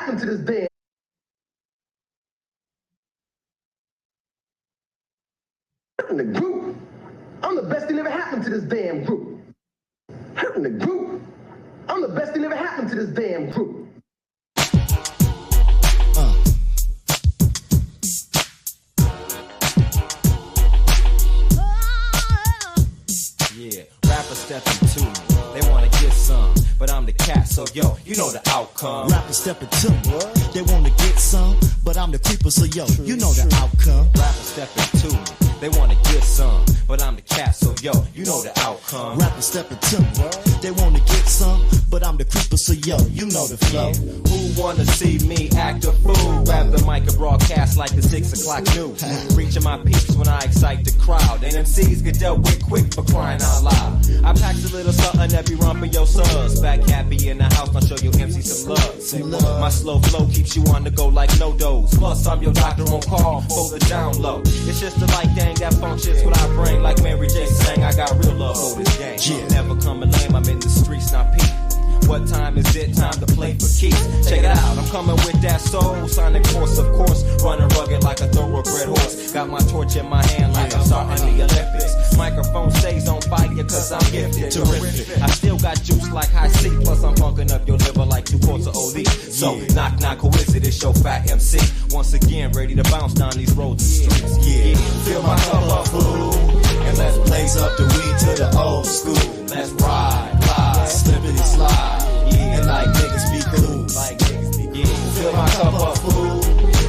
happened to this damn hurting the group. I'm the best thing ever happened to this damn group. Hurting the group. I'm the best thing ever happened to this damn group. Yeah, rappers stepping to me. They wanna get some, but I'm the cat, so yo, you know the outcome. Rappers stepping to me. They wanna get some, but I'm the creeper, so yo, you know the outcome. Rappers stepping to me. They wanna get some, but I'm the cat, so yo, you know the outcome. Rappers stepping to me. They wanna get some, but I'm the creeper, so yo, you know the flow. Yeah. Who wanna see me act a fool? Grab the mic and broadcast like the 6 o'clock news. Reaching my peaks when I excite the crowd. And MCs get dealt with quick for crying out loud. I packed a little something that be romping your subs. Back happy in the house, I'll show your MC some love. My slow flow keeps you on the go like no dose. Plus I'm your doctor on call for the down low. It's just the like dang that functions what I bring. Like Mary J sang, I got real love for this game. Yeah. Never coming lame, I'm in the streets, not peak. What time is it? Time to play for keeps. Check it out, I'm coming with that soul sonic force, of course. Running rugged like a thoroughbred horse. Got my torch in my hand like I'm starting the Olympics. Microphone stays on fire cause I'm gifted. Terrific. I still got juice like high C. Plus I'm funking up your liver like 2 quarts of OD. So knock knock, who is it? It's your fat MC. Once again, ready to bounce down these roads and streets. Yeah, fill my cup up, fool. And let's blaze up the weed to the old school. Let's ride, glide, slippity slide. Yeah, and like niggas be cool. Like niggas be cool. Fill my cup up, fool.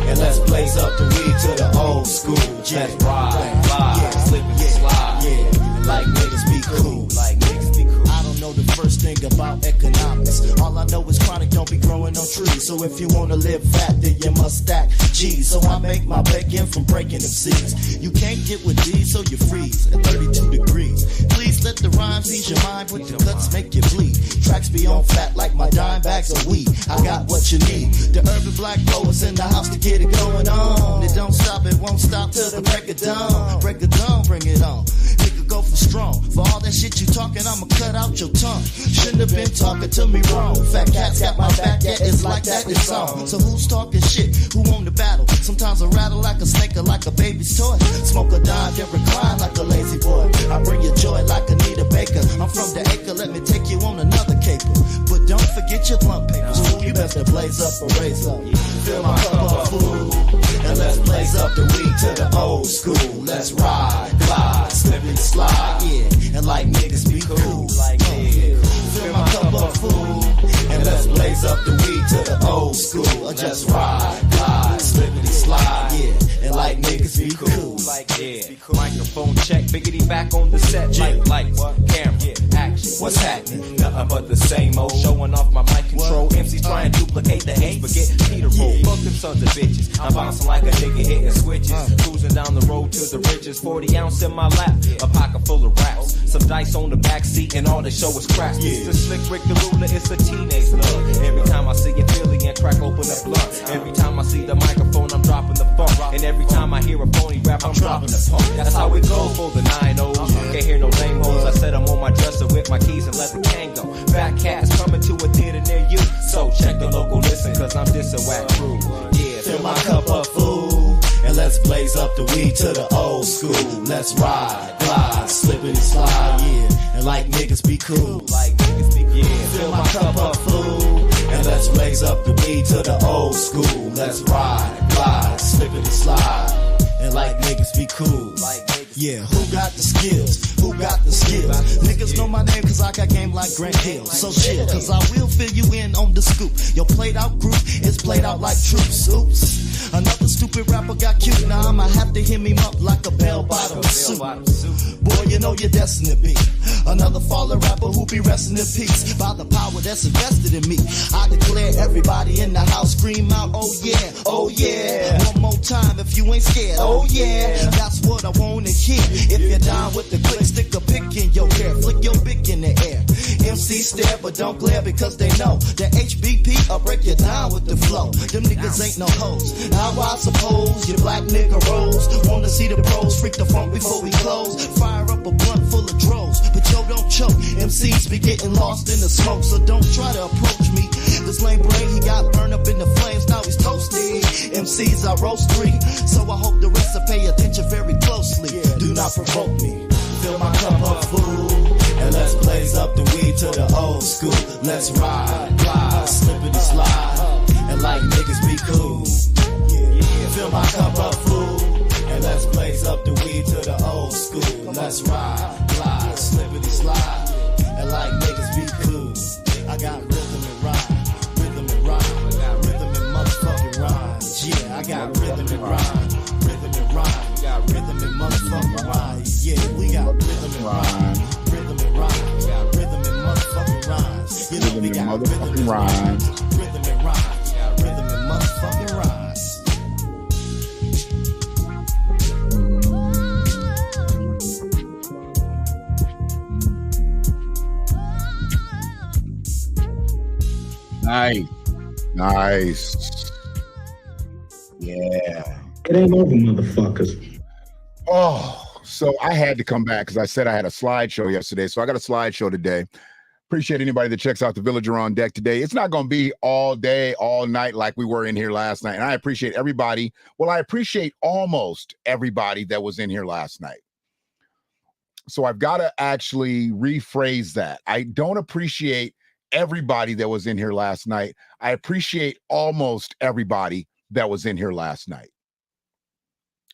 And let's blaze up the weed to the old school. Let's ride, glide, slippity slide. Yeah, and like niggas be cool. Like niggas be cool. I don't know the first thing about economics. All I know is chronic don't be growing on trees. So if you wanna live fat, then you must stack G's. So I make my bacon from breaking them seeds. You can't get with these, so you freeze at 32 degrees. Please let the rhymes ease your mind, with the cuts make you bleed. Tracks be on fat like my dime bags of weed. I got what you need. The urban black poets in the house to get it going on. It don't stop, it won't stop till the break of dawn. Break of dawn, bring it on. Nigga go for strong. For all that shit you talking, I'ma cut out your tongue. Shouldn't have been talking to me wrong. Fat cats got my back, yeah, it's like that, it's on. So who's talking shit? Who won the battle? Sometimes I rattle like a snake or like a baby's toy. Smoke a dime, then recline like a lazy boy. I bring you joy like Anita Baker. I'm from the acre, let me take you on another caper. But don't forget your blunt papers, fool. You best to blaze up or raise up. Fill my cup up, fool. And let's blaze up the weed to the old school. Let's ride, glide, slip and slide, yeah. And like niggas be cool. Like fill my cup up, fool. And let's blaze up the weed to the old school. Just ride, glide, slip and slide, yeah. And like niggas be cool. Like microphone check, biggity back on the set. Like camera, action. What's happening? Nothing but the same old. Showing off my mic control. MC trying to duplicate the hate, but get Peter roll. Fuck them sons of bitches. I'm bouncing like a nigga hitting switches. Cruising down the road to the riches. 40 ounce in my lap, a pocket full of raps. Some dice on the back seat, and all they show is craps. It's the slick Rick the ruler, it's the teenage love. Every time I see a Philly and crack open a blunt. Every time I see the microphone, I'm dropping the funk. And every time I hear a phony rap, I'm dropping the punk. That's how it goes for the 9-0s. Can't hear no lame hoes. I said I'm on my dresser with my keys and let the can go. Fat cats coming to a theater near you. So check the local listen, cause I'm this a whack crew. Yeah, fill my cup up, fool. And let's blaze up the weed to the old school. Let's ride, glide, slippity slide, yeah. And like niggas be cool. Like niggas be cool. Yeah, fill my cup up, fool. And let's blaze up the weed to the old school. Let's ride, glide, slippity slide. And like niggas be cool. Yeah, who got the skills? Who got the skills? Niggas know my name cause I got game like Grant Hill. So chill, cause I will fill you in on the scoop. Your played out group is played out like troops. Oops. Another stupid rapper got cute. Now I'ma have to hit him up like a bell-bottom suit. Boy, you know you're destined to be another fallen rapper who be resting in peace by the power that's invested in me. I declare everybody in the house scream out, oh yeah, oh yeah. One more time if you ain't scared, oh yeah. That's what I wanna hear. If you're down with the click, stick a pick in your hair, flick your bick in the air. MC stare but don't glare because they know that HBP I'll break you down with the flow. Them niggas ain't no hoes. Now I suppose your black nigga rolls. Wanna see the pros, freak the funk before we close. Fire up a blunt full of droves, but yo don't choke. MCs be getting lost in the smoke, so don't try to approach me. This lame brain he got burned up in the flame. MCs, I roast 3. So I hope the rest will pay attention very closely. Do not provoke me. Fill my cup up full, and let's blaze up the weed to the old school. Let's ride, glide, slippity slide, and like niggas be cool. Fill my cup up full, and let's blaze up the weed to the old school. Let's ride, glide, slippity slide, and like niggas be cool. I got rhythm and rhyme, rhythm and rhyme, I got rhythm and motherfucking rhymes. Yeah, I got rhythm and rhyme, rhythm and rhyme, we got rhythm and motherfucking rhymes. Yeah, we got rhythm and rhyme, rhythm and rhyme, we got rhythm and motherfucking rhymes. You know we got rhythm and rhyme, rhythm and rhyme, we got rhythm and motherfucking rhymes. Nice. Yeah. It ain't over, motherfuckers. Oh, so I had to come back because I said I had a slideshow yesterday. So I got a slideshow today. Appreciate anybody that checks out the Villager on Deck today. It's not going to be all day, all night like we were in here last night. And I appreciate everybody. Well, I appreciate almost everybody that was in here last night. So I've got to actually rephrase that. I don't appreciate everybody that was in here last night. I appreciate almost everybody that was in here last night.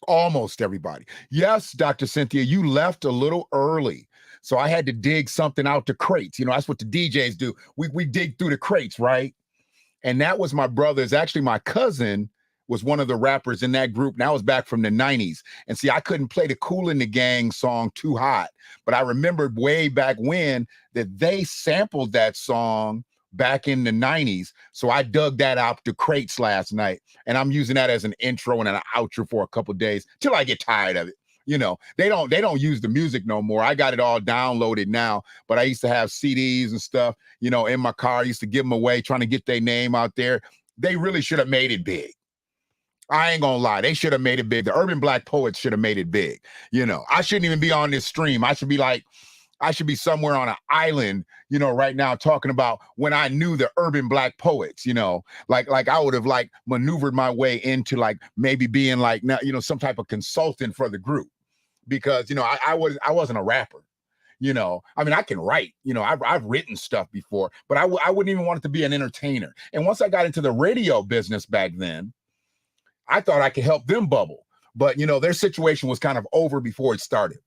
Almost everybody. Yes, Dr. Cynthia, you left a little early. So I had to dig something out the crates. You know, that's what the DJs do. We dig through the crates, right? And that was my brother's. Actually, my cousin was one of the rappers in that group. And that was back from the 90s. And see, I couldn't play the Kool and the Gang song Too Hot. But I remembered way back when that they sampled that song back in the 90s. So I dug that out the crates last night. And I'm using that as an intro and an outro for a couple of days till I get tired of it. You know, they don't use the music no more. I got it all downloaded now, but I used to have CDs and stuff, you know, in my car. I used to give them away, trying to get their name out there. They really should have made it big. I ain't gonna lie. They should have made it big. The Urban Black Poets should have made it big. You know, I shouldn't even be on this stream. I should be somewhere on an island, you know, right now talking about when I knew the Urban Black Poets, you know, like I would have like maneuvered my way into like maybe being like, now, you know, some type of consultant for the group because, you know, I wasn't a rapper, you know, I mean, I can write, you know, I've written stuff before, but I wouldn't even want it to be an entertainer. And once I got into the radio business back then, I thought I could help them bubble, but you know, their situation was kind of over before it started.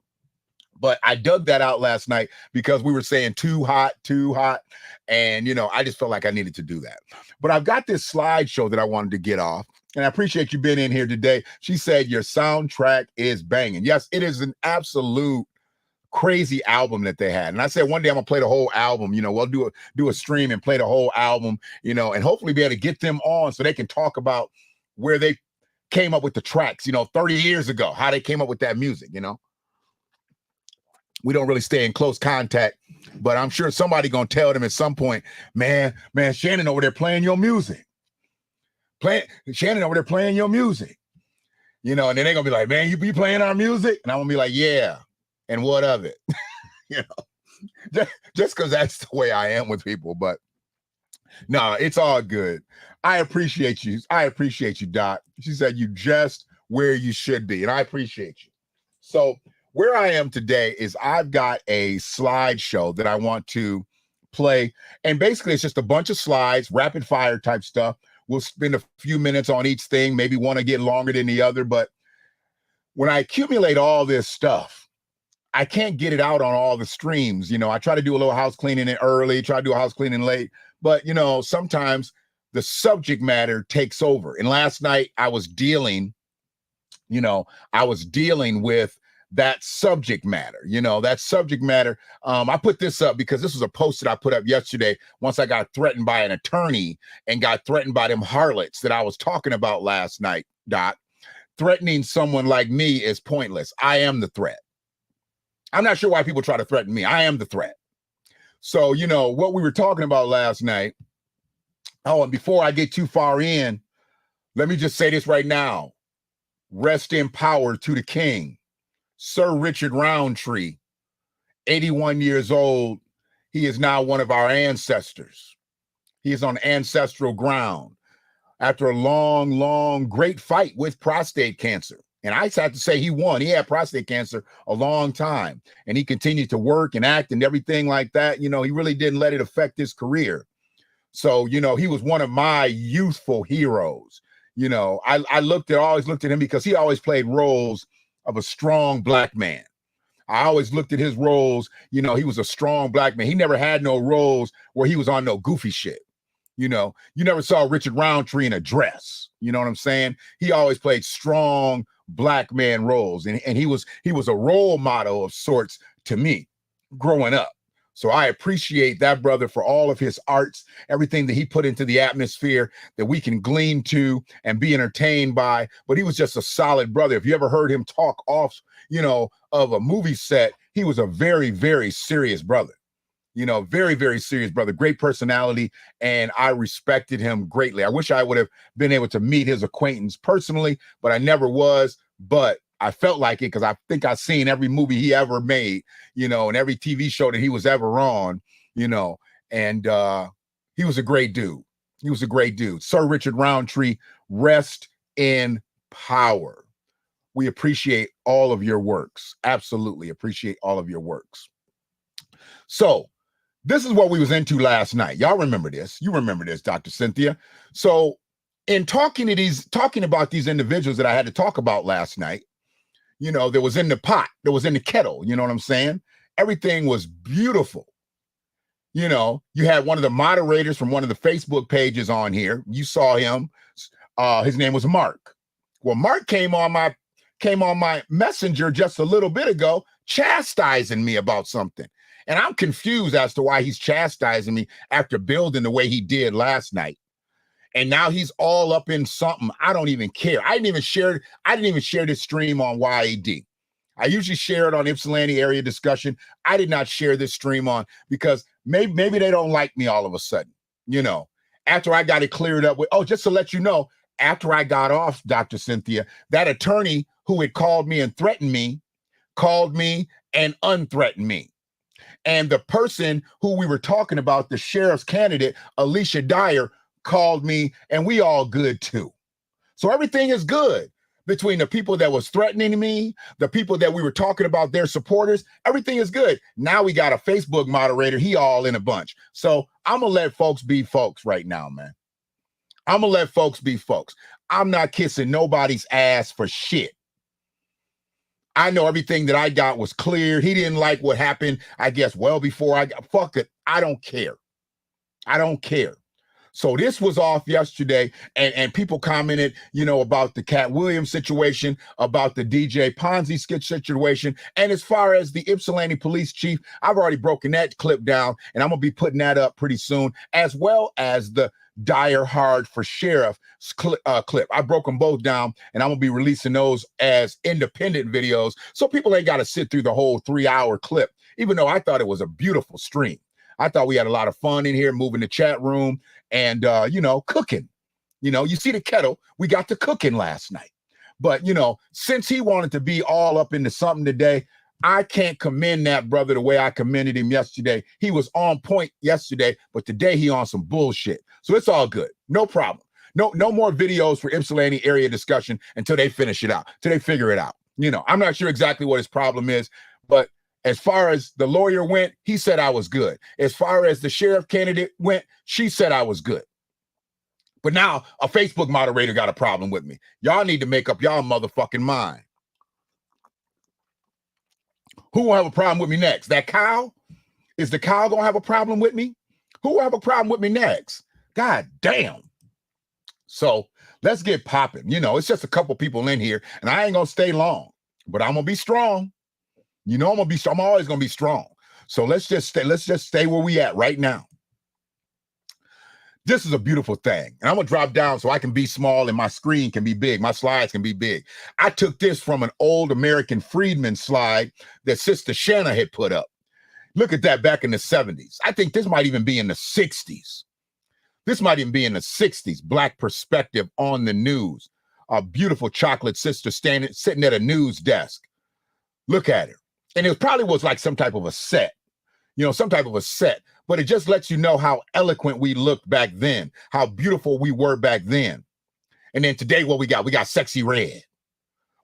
But I dug that out last night because we were saying too hot. And, you know, I just felt like I needed to do that. But I've got this slideshow that I wanted to get off. And I appreciate you being in here today. She said your soundtrack is banging. Yes, it is an absolute crazy album that they had. And I said one day I'm gonna play the whole album. You know, we'll do a stream and play the whole album, you know, and hopefully be able to get them on so they can talk about where they came up with the tracks, you know, 30 years ago, how they came up with that music, you know. We don't really stay in close contact, but I'm sure somebody gonna tell them at some point, man, Shannon over there playing your music. Shannon over there playing your music. You know, and then they're gonna be like, man, you be playing our music? And I'm gonna be like, yeah, and what of it? You know, just because that's the way I am with people, but no, it's all good. I appreciate you. Doc. She said you just where you should be, and I appreciate you. So where I am today is I've got a slideshow that I want to play. And basically it's just a bunch of slides, rapid fire type stuff. We'll spend a few minutes on each thing, maybe one to get longer than the other. But when I accumulate all this stuff, I can't get it out on all the streams. You know, I try to do a little house cleaning early, try to do a house cleaning late. But, you know, sometimes the subject matter takes over. And last night I was dealing with that subject matter, I put this up because this was a post that I put up yesterday once I got threatened by an attorney and got threatened by them harlots that I was talking about last night, Doc. Threatening someone like me is pointless. I am the threat. I'm not sure why people try to threaten me. I am the threat. So, you know, what we were talking about last night. Oh, and before I get too far in, let me just say this right now. Rest in power to the king. Sir Richard Roundtree, 81 years old. He is now one of our ancestors. He is on ancestral ground. after a long, great fight with prostate cancer. And I have to say he won. He had prostate cancer a long time, and he continued to work and act and everything like that. You know, he really didn't let it affect his career. So, you know, he was one of my youthful heroes. You know, I always looked at him because he always played roles of a strong black man. I always looked at his roles, you know, he was a strong black man. He never had no roles where he was on no goofy shit. You know, you never saw Richard Roundtree in a dress. You know what I'm saying? He always played strong black man roles. And he was a role model of sorts to me growing up. So I appreciate that brother for all of his arts, everything that he put into the atmosphere that we can glean to and be entertained by. But he was just a solid brother. If you ever heard him talk off, you know, of a movie set, he was a very, very serious brother. You know, very, very serious brother, great personality, and I respected him greatly. I wish I would have been able to meet his acquaintance personally, but I never was. But I felt like it because I think I've seen every movie he ever made, you know, and every TV show that he was ever on, you know, and he was a great dude. He was a great dude. Sir Richard Roundtree, rest in power. We appreciate all of your works. Absolutely appreciate all of your works. So this is what we was into last night. Y'all remember this. You remember this, Dr. Cynthia. So in talking about these individuals that I had to talk about last night, you know, there was in the pot, there was in the kettle, you know what I'm saying? Everything was beautiful. You know, you had one of the moderators from one of the Facebook pages on here. You saw him. His name was Mark. Well, Mark came on my messenger just a little bit ago, chastising me about something. And I'm confused as to why he's chastising me after building the way he did last night. And now he's all up in something. I don't even care. I didn't even share this stream on YAD. I usually share it on Ypsilanti area discussion. I did not share this stream on because maybe they don't like me all of a sudden. You know, after I got it cleared up with, just to let you know, after I got off, Dr. Cynthia, that attorney who had called me and threatened me, called me and unthreatened me. And the person who we were talking about, the sheriff's candidate, Alicia Dyer, called me, and we all good too. So everything is good between the people that was threatening me, the people that we were talking about, their supporters. Everything is good. Now we got a Facebook moderator. He all in a bunch. So I'm going to let folks be folks right now, man. I'm going to let folks be folks. I'm not kissing nobody's ass for shit. I know everything that I got was clear. He didn't like what happened, I guess, well before I got, fuck it. I don't care. I don't care. So this was off yesterday, and people commented, you know, about the Cat Williams situation, about the DJ Ponzi sketch situation. And as far as the Ypsilanti police chief, I've already broken that clip down, and I'm going to be putting that up pretty soon, as well as the Dyer Hard for Sheriff clip. I broke them both down, and I'm going to be releasing those as independent videos, so people ain't got to sit through the whole 3-hour clip, even though I thought it was a beautiful stream. I thought we had a lot of fun in here, moving the chat room and, you know, cooking. You know, you see the kettle, we got to cooking last night. But, you know, since he wanted to be all up into something today, I can't commend that brother the way I commended him yesterday. He was on point yesterday, but today he on some bullshit. So it's all good. No problem. No more videos for Ypsilanti area discussion until they finish it out, till they figure it out. You know, I'm not sure exactly what his problem is, but as far as the lawyer went, he said I was good. As far as the sheriff candidate went, she said I was good. But now a Facebook moderator got a problem with me. Y'all need to make up y'all motherfucking mind. Who will have a problem with me next? That cow? Is the cow gonna have a problem with me? Who will have a problem with me next? God damn. So let's get popping. You know, it's just a couple people in here, and I ain't gonna stay long, but I'm gonna be strong. You know, I'm always gonna be strong. So let's just stay where we at right now. This is a beautiful thing. And I'm gonna drop down so I can be small and my screen can be big. My slides can be big. I took this from an old American Freedman slide that Sister Shanna had put up. Look at that, back in the 70s. I think this might even be in the 60s. This might even be in the 60s. Black perspective on the news. A beautiful chocolate sister sitting at a news desk. Look at her. And it probably was like some type of a set. You know, some type of a set. But it just lets you know how eloquent we looked back then, how beautiful we were back then. And then today, what we got Sexy Red.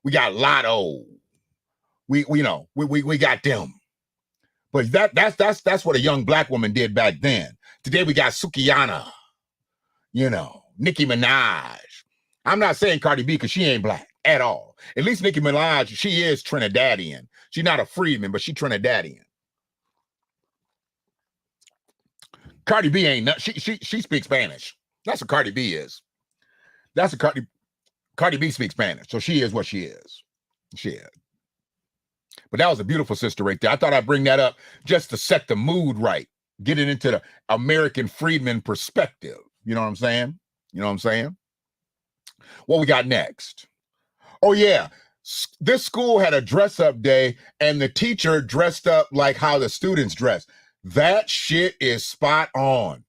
We got Lotto. We got them. But that's what a young black woman did back then. Today we got Sukiyana, Nicki Minaj. I'm not saying Cardi B because she ain't black at all. At least Nicki Minaj, she is Trinidadian. She's not a freedman, but she Trinidadian. Cardi B ain't she speaks Spanish. That's what Cardi B is. That's what Cardi B speaks Spanish. So she is what she is. She is. But that was a beautiful sister right there. I thought I'd bring that up just to set the mood right. Get it into the American freedman perspective. You know what I'm saying? What we got next? Oh, yeah. This school had a dress-up day, and the teacher dressed up like how the students dress. That shit is spot on.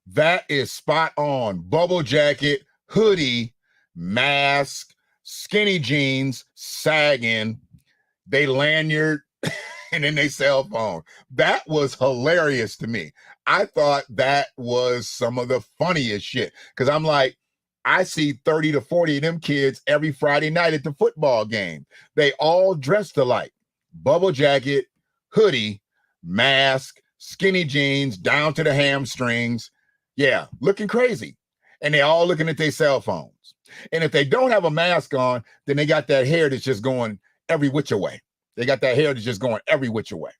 That is spot on. Bubble jacket, hoodie, mask, skinny jeans, sagging, they lanyard, and then they cell phone. That was hilarious to me. I thought that was some of the funniest shit. Because I'm like, I see 30 to 40 of them kids every Friday night at the football game. They all dressed alike. Bubble jacket, hoodie, mask, skinny jeans, down to the hamstrings. Yeah, looking crazy. And they all looking at their cell phones. And if they don't have a mask on, then they got that hair that's just going every which way. They got that hair that's just going every which way.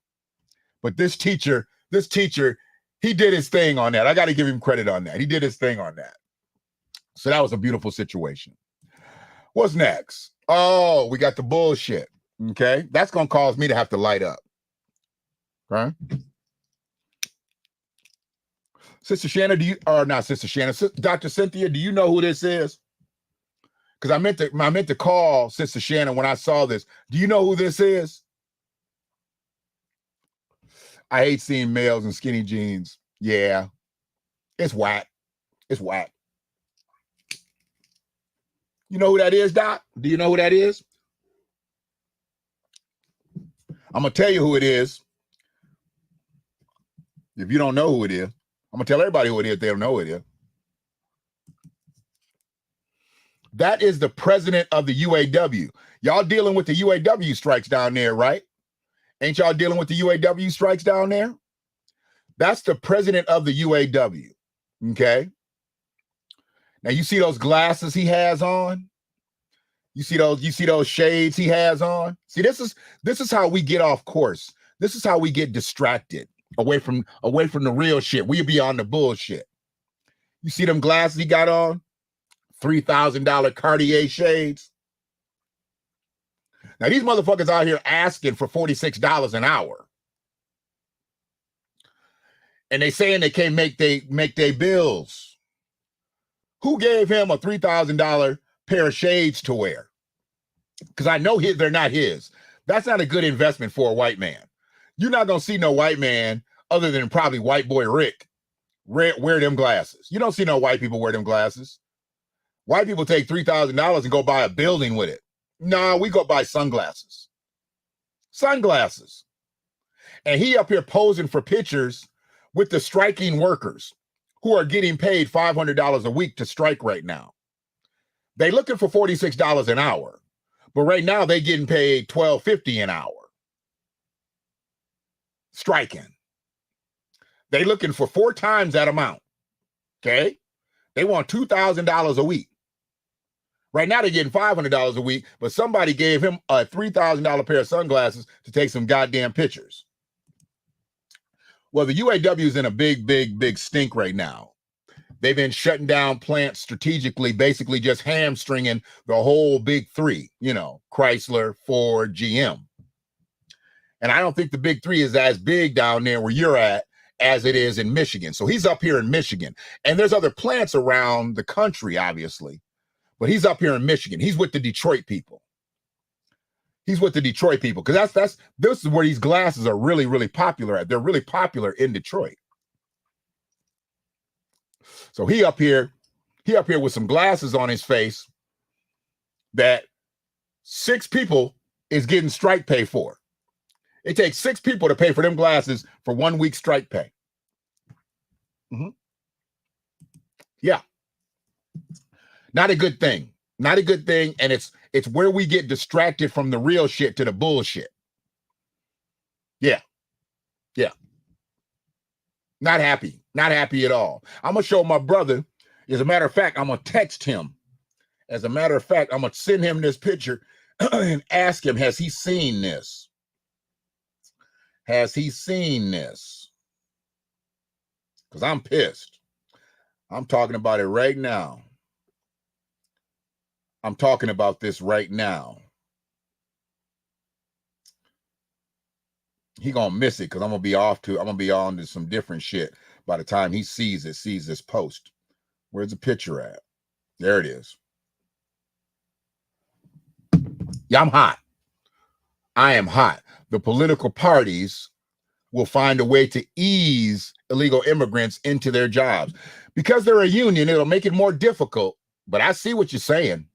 But this teacher, he did his thing on that. I got to give him credit on that. He did his thing on that. So that was a beautiful situation. What's next? Oh, we got the bullshit. Okay. That's going to cause me to have to light up. Right? Sister Shannon, Dr. Cynthia, do you know who this is? Because I meant to call Sister Shannon when I saw this. Do you know who this is? I hate seeing males in skinny jeans. Yeah. It's whack. It's whack. You know who that is, Doc? Do you know who that is? I'm going to tell you who it is. If you don't know who it is, I'm going to tell everybody who it is if they don't know who it is. That is the president of the UAW. Y'all dealing with the UAW strikes down there, right? Ain't y'all dealing with the UAW strikes down there? That's the president of the UAW. Okay. Now you see those glasses he has on? You see those shades he has on? See, this is how we get off course. This is how we get distracted away from the real shit. We be on the bullshit. You see them glasses he got on? $3,000 Cartier shades. Now these motherfuckers out here asking for $46 an hour. And they saying they can't make they bills. Who gave him a $3,000 pair of shades to wear? Because I know they're not his. That's not a good investment for a white man. You're not going to see no white man other than probably white boy Rick wear them glasses. You don't see no white people wear them glasses. White people take $3,000 and go buy a building with it. No, we go buy sunglasses. Sunglasses. And he up here posing for pictures with the striking workers who are getting paid $500 a week to strike right now. They looking for $46 an hour, but right now they getting paid $12.50 an hour. Striking. They looking for 4 times that amount. Okay? They want $2,000 a week. Right now they're getting $500 a week, but somebody gave him a $3,000 pair of sunglasses to take some goddamn pictures. Well, the UAW is in a big stink right now. They've been shutting down plants strategically, basically just hamstringing the whole big three, Chrysler, Ford, GM. And I don't think the big three is as big down there where you're at as it is in Michigan. So he's up here in Michigan. And there's other plants around the country, obviously. But he's up here in Michigan. He's with the Detroit people. He's with the Detroit people. Because this is where these glasses are really, really popular at. They're really popular in Detroit. So he up here with some glasses on his face that 6 people is getting strike pay for. It takes 6 people to pay for them glasses for 1 week strike pay. Mm-hmm. Yeah. Not a good thing. Not a good thing. And it's where we get distracted from the real shit to the bullshit. Yeah. Yeah. Not happy. Not happy at all. I'm going to show my brother. As a matter of fact, I'm going to text him. As a matter of fact, I'm going to send him this picture and ask him, has he seen this? Has he seen this? Because I'm pissed. I'm talking about it right now. I'm talking about this right now. He gonna miss it because I'm gonna be on to some different shit by the time he sees this post. Where's the picture at? There it is. Yeah, I'm hot. I am hot. The political parties will find a way to ease illegal immigrants into their jobs. Because they're a union, it'll make it more difficult. But I see what you're saying.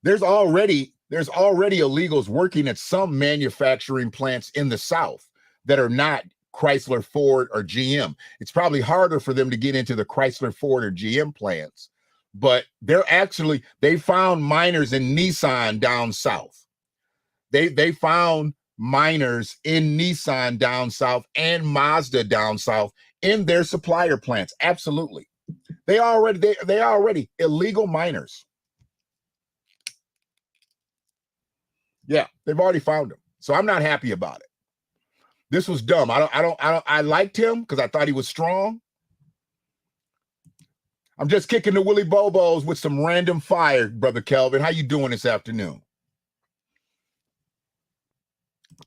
There's already illegals working at some manufacturing plants in the South that are not Chrysler, Ford, or GM. It's probably harder for them to get into the Chrysler, Ford, or GM plants, but they found miners in Nissan down south. They found miners in Nissan down south and Mazda down south in their supplier plants. Absolutely. They already illegal miners. Yeah, they've already found him. So I'm not happy about it. This was dumb. I liked him because I thought he was strong. I'm just kicking the Willy Bobos with some random fire, Brother Kelvin. How you doing this afternoon?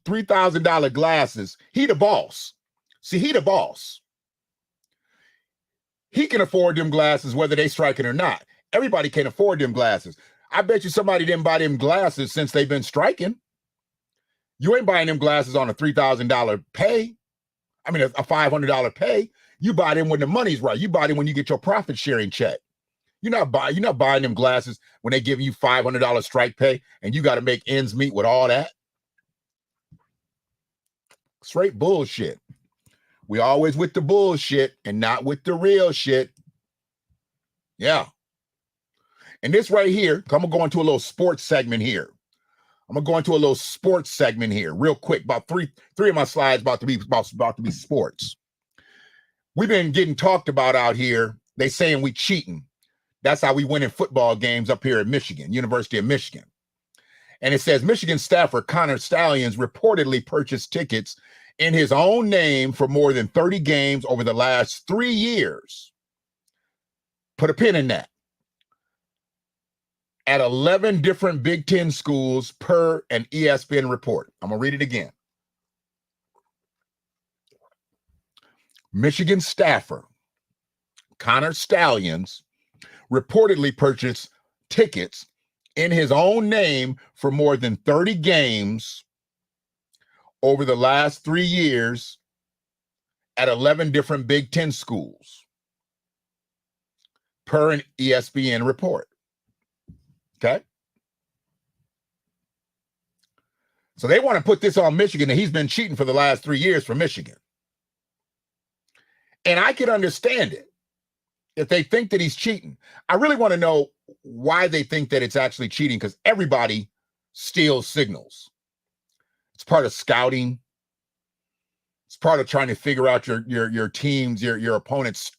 $3,000 glasses. He the boss. See, he the boss. He can afford them glasses whether they striking or not. Everybody can afford them glasses. I bet you somebody didn't buy them glasses since they've been striking. You ain't buying them glasses on a $3,000 pay. I mean, a $500 pay. You buy them when the money's right. You buy them when you get your profit sharing check. You're not buying them glasses when they give you $500 strike pay and you got to make ends meet with all that. Straight bullshit. We always with the bullshit and not with the real shit. Yeah. And this right here, I'm going to go into a little sports segment here. Real quick. About three of my slides about to be sports. We've been getting talked about out here. They saying we cheating. That's how we win in football games up here at Michigan, University of Michigan. And it says Michigan staffer Connor Stallions reportedly purchased tickets in his own name for more than 30 games over the last 3 years. Put a pin in that. At 11 different Big Ten schools per an ESPN report. I'm going to read it again. Michigan staffer Connor Stallions reportedly purchased tickets in his own name for more than 30 games over the last 3 years at 11 different Big Ten schools per an ESPN report. Okay. So they want to put this on Michigan that he's been cheating for the last 3 years for Michigan. And I can understand it if they think that he's cheating. I really want to know why they think that it's actually cheating, because everybody steals signals. It's part of scouting. It's part of trying to figure out your teams, your opponent's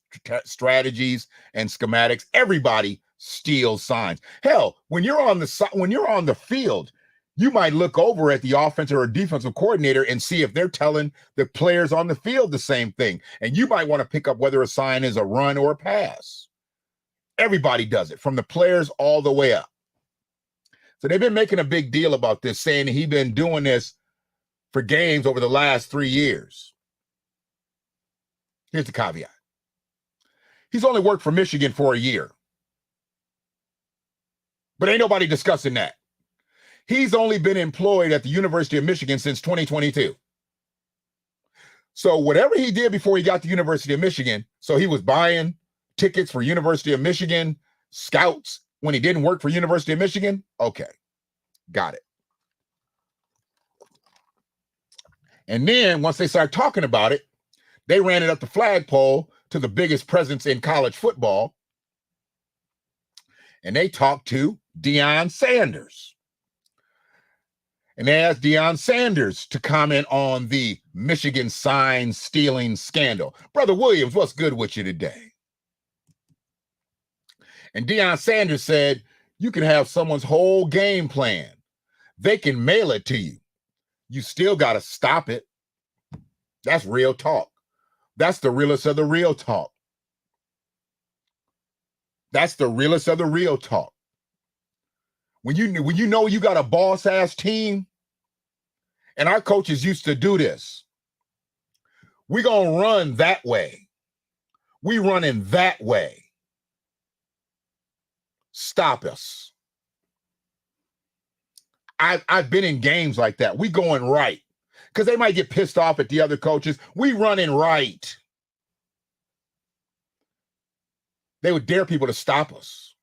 strategies and schematics. Everybody steals signs. Hell, when you're on the field, you might look over at the offensive or defensive coordinator and see if they're telling the players on the field the same thing. And you might want to pick up whether a sign is a run or a pass. Everybody does it, from the players all the way up. So they've been making a big deal about this, saying he's been doing this for games over the last 3 years. Here's the caveat. He's only worked for Michigan for a year. But ain't nobody discussing that. He's only been employed at the University of Michigan since 2022. So whatever he did before he got to University of Michigan, so he was buying tickets for University of Michigan, scouts, when he didn't work for University of Michigan, okay, got it. And then once they started talking about it, they ran it up the flagpole to the biggest presence in college football. and they talked to Deion Sanders. And they asked Deion Sanders to comment on the Michigan sign stealing scandal. Brother Williams, what's good with you today? And Deion Sanders said, you can have someone's whole game plan. They can mail it to you. You still got to stop it. That's real talk. That's the realest of the real talk. That's the realest of the real talk. When you know you got a boss-ass team, and our coaches used to do this, we're going to run that way. We running that way. Stop us. I've been in games like that. We going right. Because they might get pissed off at the other coaches. We running right. They would dare people to stop us.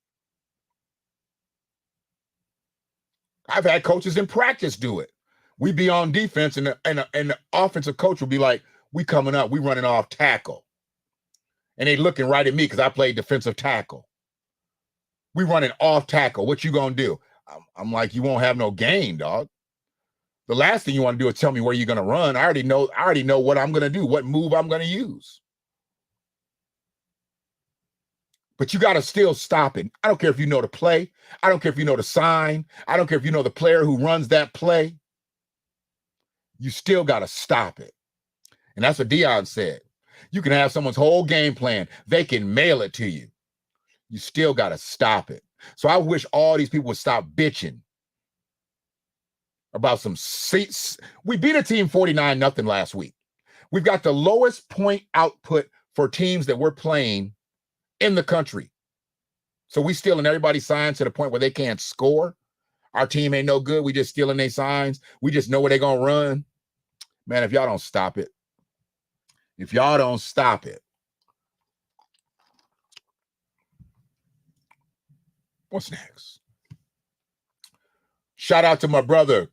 I've had coaches in practice do it. We'd be on defense, and the offensive coach would be like, we coming up, we running off tackle. And they looking right at me because I played defensive tackle. We running off tackle. What you gonna do? I'm like, you won't have no gain, dog. The last thing you want to do is tell me where you're gonna run. I already know what I'm gonna do, what move I'm gonna use. But you got to still stop it. I don't care if you know the play. I don't care if you know the sign. I don't care if you know the player who runs that play. You still got to stop it. And that's what Deion said. You can have someone's whole game plan. They can mail it to you. You still got to stop it. So I wish all these people would stop bitching about some seats. We beat a team 49-0 last week. We've got the lowest point output for teams that we're playing in the country. So we stealing everybody's signs to the point where they can't score. Our team ain't no good. We just stealing their signs. We just know where they're going to run. Man, if y'all don't stop it, what's next? Shout out to my brother,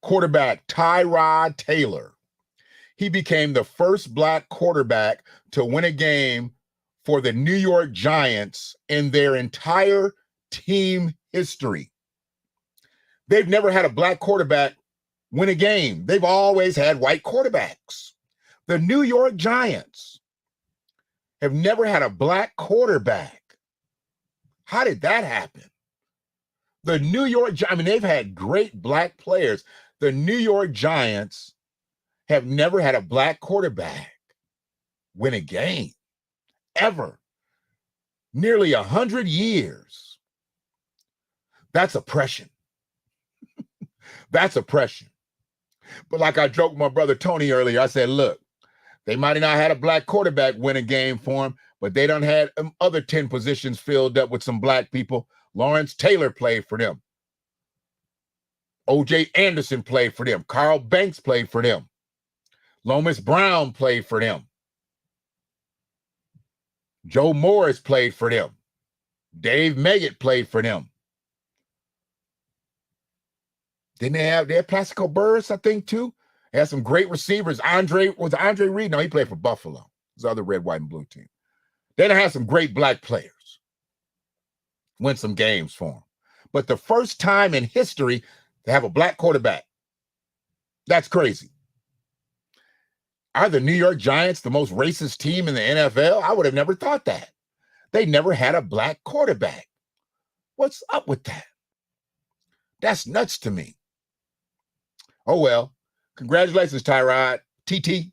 quarterback Tyrod Taylor. He became the first black quarterback to win a game for the New York Giants in their entire team history. They've never had a black quarterback win a game. They've always had white quarterbacks. The New York Giants have never had a black quarterback. How did that happen? The New York Giants, I mean, they've had great black players. The New York Giants have never had a black quarterback win a game. Ever. Nearly 100 years. That's oppression. That's oppression. But like I joked with my brother Tony earlier, I said, look, they might have not had a black quarterback win a game for them, but they done had other 10 positions filled up with some black people. Lawrence Taylor played for them. O.J. Anderson played for them. Carl Banks played for them. Lomas Brown played for them. Joe Morris played for them. Dave Meggett played for them. Didn't they had Plaxico Burress, I think, too? They had some great receivers. Andre Reed? No, he played for Buffalo. His other red, white, and blue team. Then they had some great black players. Win some games for them. But the first time in history to have a black quarterback. That's crazy. Are the New York Giants the most racist team in the NFL? I would have never thought that. They never had a black quarterback. What's up with that? That's nuts to me. Oh, well. Congratulations, Tyrod. TT.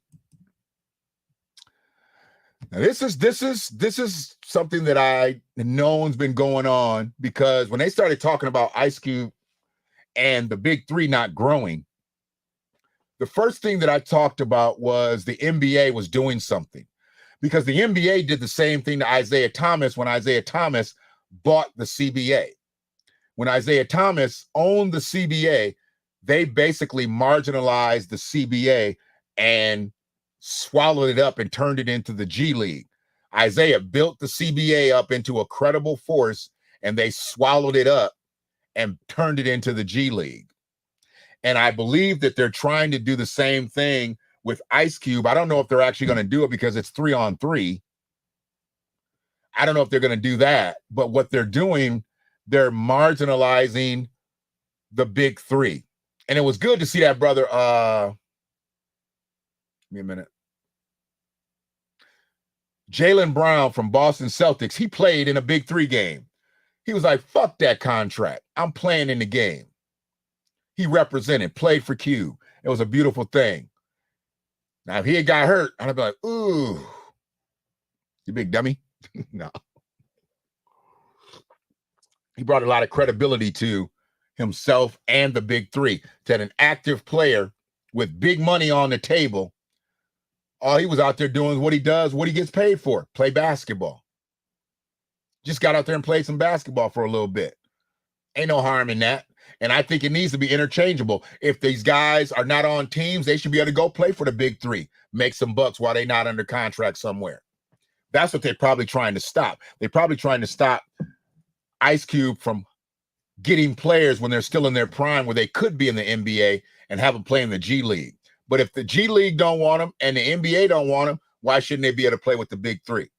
Now, this is something that I know's been going on, because when they started talking about Ice Cube and the Big Three not growing, the first thing that I talked about was the NBA was doing something, because the NBA did the same thing to Isaiah Thomas when Isaiah Thomas bought the CBA. When Isaiah Thomas owned the CBA, they basically marginalized the CBA and swallowed it up and turned it into the G League. Isaiah built the CBA up into a credible force, and they swallowed it up and turned it into the G League. And I believe that they're trying to do the same thing with Ice Cube. I don't know if they're actually going to do it because it's 3-on-3. I don't know if they're going to do that. But what they're doing, they're marginalizing the big three. And it was good to see that brother. Give me a minute. Jaylen Brown from Boston Celtics, he played in a big three game. He was like, fuck that contract. I'm playing in the game. He represented, played for Q. It was a beautiful thing. Now, if he had got hurt, I'd be like, ooh, you big dummy. No. He brought a lot of credibility to himself and the big three. To an active player with big money on the table, all he was out there doing is what he does, what he gets paid for, play basketball. Just got out there and played some basketball for a little bit. Ain't no harm in that. And I think it needs to be interchangeable. If these guys are not on teams, they should be able to go play for the big three, make some bucks while they're not under contract somewhere. That's what they're probably trying to stop. They're probably trying to stop Ice Cube from getting players when they're still in their prime where they could be in the NBA and have them play in the G League. But if the G League don't want them and the NBA don't want them, why shouldn't they be able to play with the big three?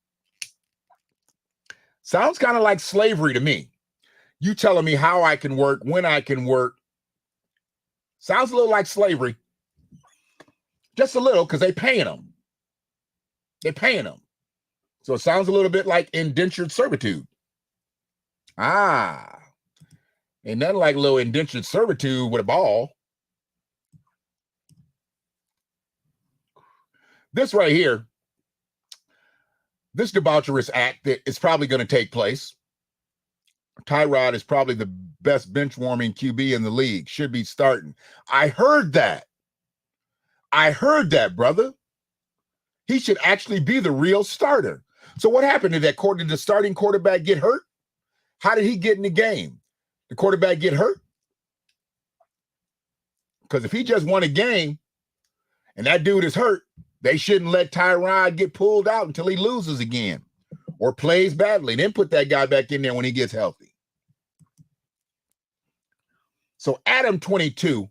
Sounds kind of like slavery to me. You telling me how I can work, when I can work. Sounds a little like slavery. Just a little, because they're paying them. They're paying them. So it sounds a little bit like indentured servitude. Ah. Ain't nothing like a little indentured servitude with a ball. This right here, this debaucherous act that is probably going to take place. Tyrod is probably the best bench warming QB in the league. Should be starting. I heard that. I heard that, brother. He should actually be the real starter. So what happened to that quarter? Did the starting quarterback get hurt? How did he get in the game? The quarterback get hurt? Because if he just won a game and that dude is hurt, they shouldn't let Tyrod get pulled out until he loses again or plays badly. Then put that guy back in there when he gets healthy. So Adam 22,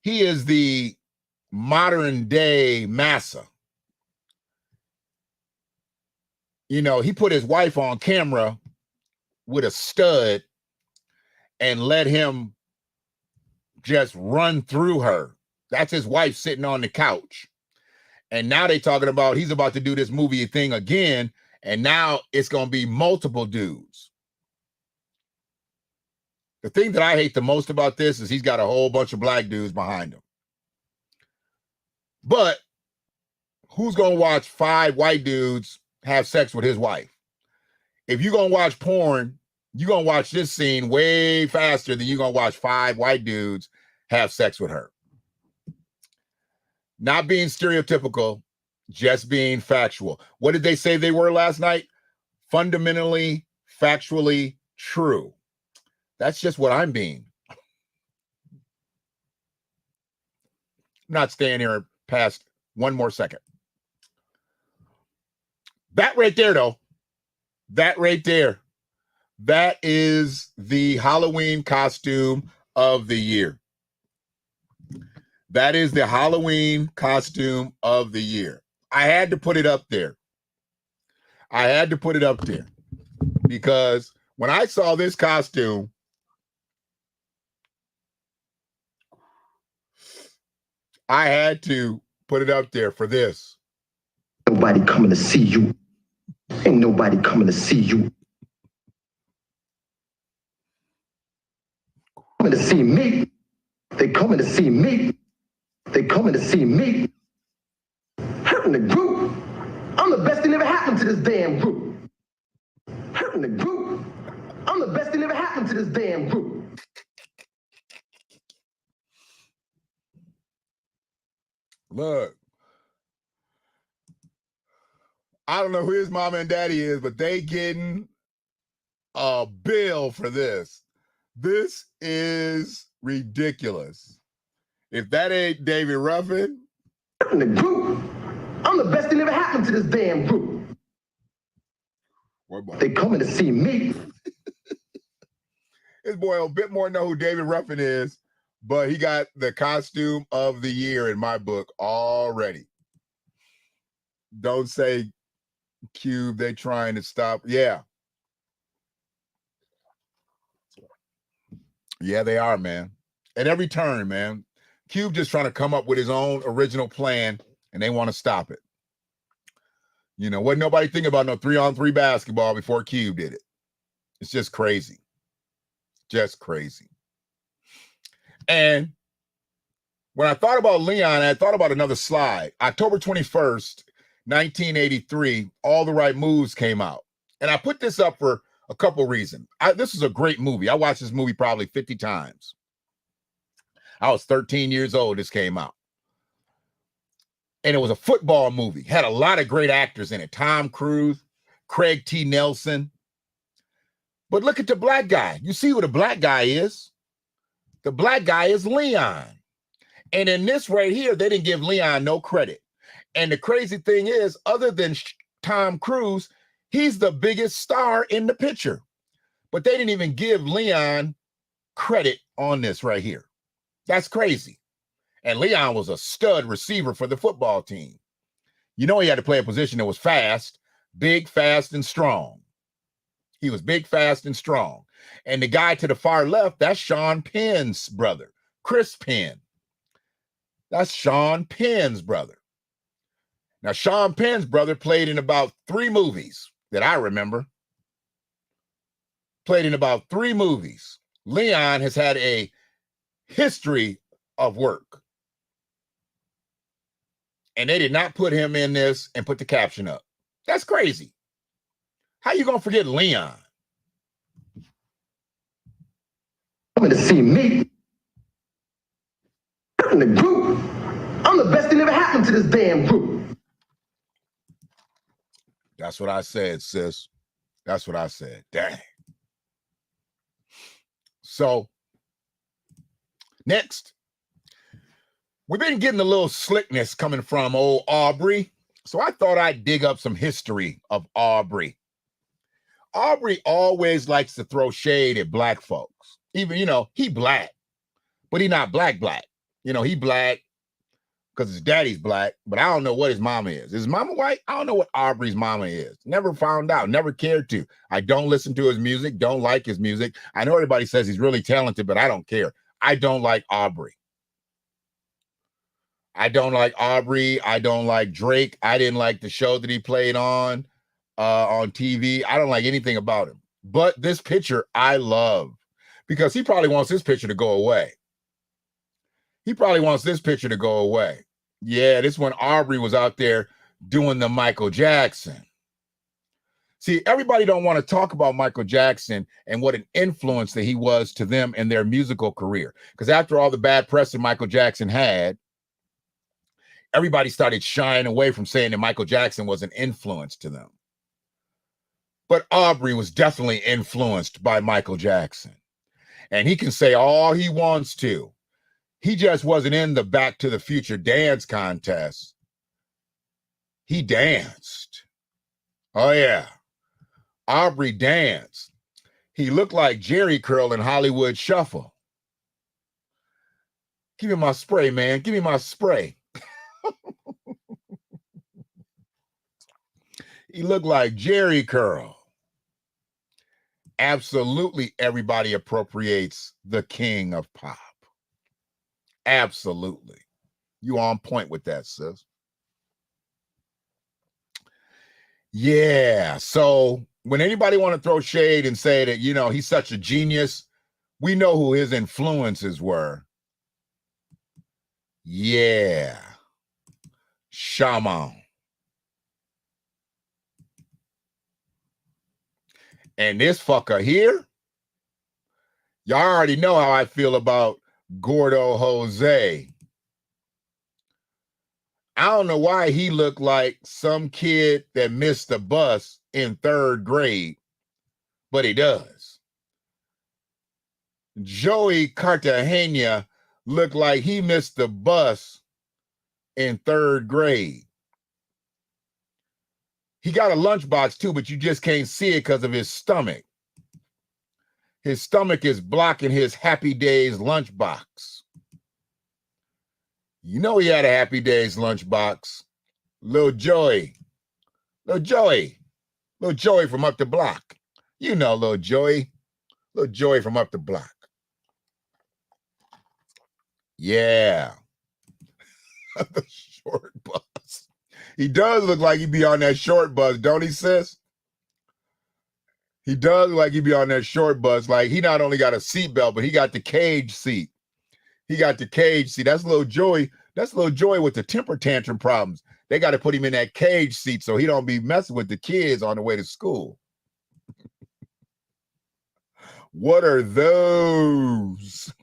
he is the modern day Massa. You know, he put his wife on camera with a stud and let him just run through her. That's his wife sitting on the couch. And now they talking about he's about to do this movie thing again. And now it's going to be multiple dudes. The thing that I hate the most about this is he's got a whole bunch of black dudes behind him. But who's going to watch 5 white dudes have sex with his wife? If you're going to watch porn, you're going to watch this scene way faster than you're going to watch 5 white dudes have sex with her. Not being stereotypical, just being factual. What did they say they were last night? Fundamentally, factually true. That's just what I'm being. I'm not staying here past one more second. That right there, though, that right there, that is the Halloween costume of the year. That is the Halloween costume of the year. I had to put it up there. I had to put it up there because when I saw this costume, I had to put it up there for this. Nobody coming to see you. Ain't nobody coming to see you. Coming to see me. They coming to see me. They coming to see me. Hurting the group. I'm the best thing ever happened to this damn group. Hurting the group. I'm the best thing ever happened to this damn group. Look, I don't know who his mama and daddy is, but they getting a bill for this. This is ridiculous. If that ain't David Ruffin. Hurting the group. I'm the best thing ever happened to this damn group. They coming to see me. This boy a bit more know who David Ruffin is, but he got the costume of the year in my book already. Don't say Cube, they trying to stop. Yeah. Yeah, they are, man. At every turn, man. Cube just trying to come up with his own original plan, and they want to stop it. You know, wasn't nobody thinking about no 3-on-3 basketball before Cube did it. It's just crazy. Just crazy. And when I thought about Leon, I thought about another slide. October 21st, 1983, All the Right Moves came out. And I put this up for a couple reasons. This is a great movie. I watched this movie probably 50 times. I was 13 years old. This came out. And it was a football movie. Had a lot of great actors in it. Tom Cruise, Craig T. Nelson. But look at the black guy. You see who the black guy is? The black guy is Leon. And in this right here, they didn't give Leon no credit. And the crazy thing is, other than Tom Cruise, he's the biggest star in the picture. But they didn't even give Leon credit on this right here. That's crazy. And Leon was a stud receiver for the football team. You know, he had to play a position that was fast, big, fast, and strong. He was big, fast, and strong. And the guy to the far left, that's Sean Penn's brother, Chris Penn. That's Sean Penn's brother. Now, Sean Penn's brother played in about 3 movies that I remember. Played in about 3 movies. Leon has had a history of work. And they did not put him in this and put the caption up. That's crazy. How you going to forget Leon? Coming to see me. In the group. I'm the best thing ever happened to this damn group. That's what I said, sis. That's what I said. Dang. So, next. We've been getting a little slickness coming from old Aubrey. So I thought I'd dig up some history of Aubrey. Aubrey always likes to throw shade at black folks. Even, you know, he black, but he not black. You know, he black because his daddy's black, but I don't know what his mama is. Is his mama white? I don't know what Aubrey's mama is. Never found out, never cared to. I don't listen to his music, don't like his music. I know everybody says he's really talented, but I don't care. I don't like Aubrey. I don't like Aubrey. I don't like Drake. I didn't like the show that he played on TV. I don't like anything about him. But this picture I love because he probably wants this picture to go away. He probably wants this picture to go away. Yeah, this when Aubrey was out there doing the Michael Jackson. See, everybody don't want to talk about Michael Jackson and what an influence that he was to them in their musical career. Because after all the bad press that Michael Jackson had, everybody started shying away from saying that Michael Jackson was an influence to them. But Aubrey was definitely influenced by Michael Jackson. And he can say all he wants to. He just wasn't in the Back to the Future dance contest. He danced. Oh, yeah. Aubrey danced. He looked like Jerry Curl in Hollywood Shuffle. Give me my spray, man. Give me my spray. He looked like Jerry Curl. Absolutely everybody appropriates the king of pop. Absolutely. You on point with that, sis. Yeah. So when anybody want to throw shade and say that, you know, he's such a genius, we know who his influences were. Yeah. Shaman. And this fucker here, y'all already know how I feel about Gordo Jose. I don't know why he looked like some kid that missed the bus in 3rd grade, but he does. Joey Cartagena looked like he missed the bus in 3rd grade. He got a lunchbox too, but you just can't see it because of his stomach. His stomach is blocking his Happy Days lunchbox. You know he had a Happy Days lunchbox. Lil Joey. Lil Joey. Lil Joey from up the block. You know Lil Joey. Lil Joey from up the block. Yeah. The short bus. He does look like he'd be on that short bus, don't he, sis? He does look like he'd be on that short bus. Like, he not only got a seatbelt, but he got the cage seat. He got the cage seat. That's little Joey. That's little Joey with the temper tantrum problems. They got to put him in that cage seat so he don't be messing with the kids on the way to school. What are those?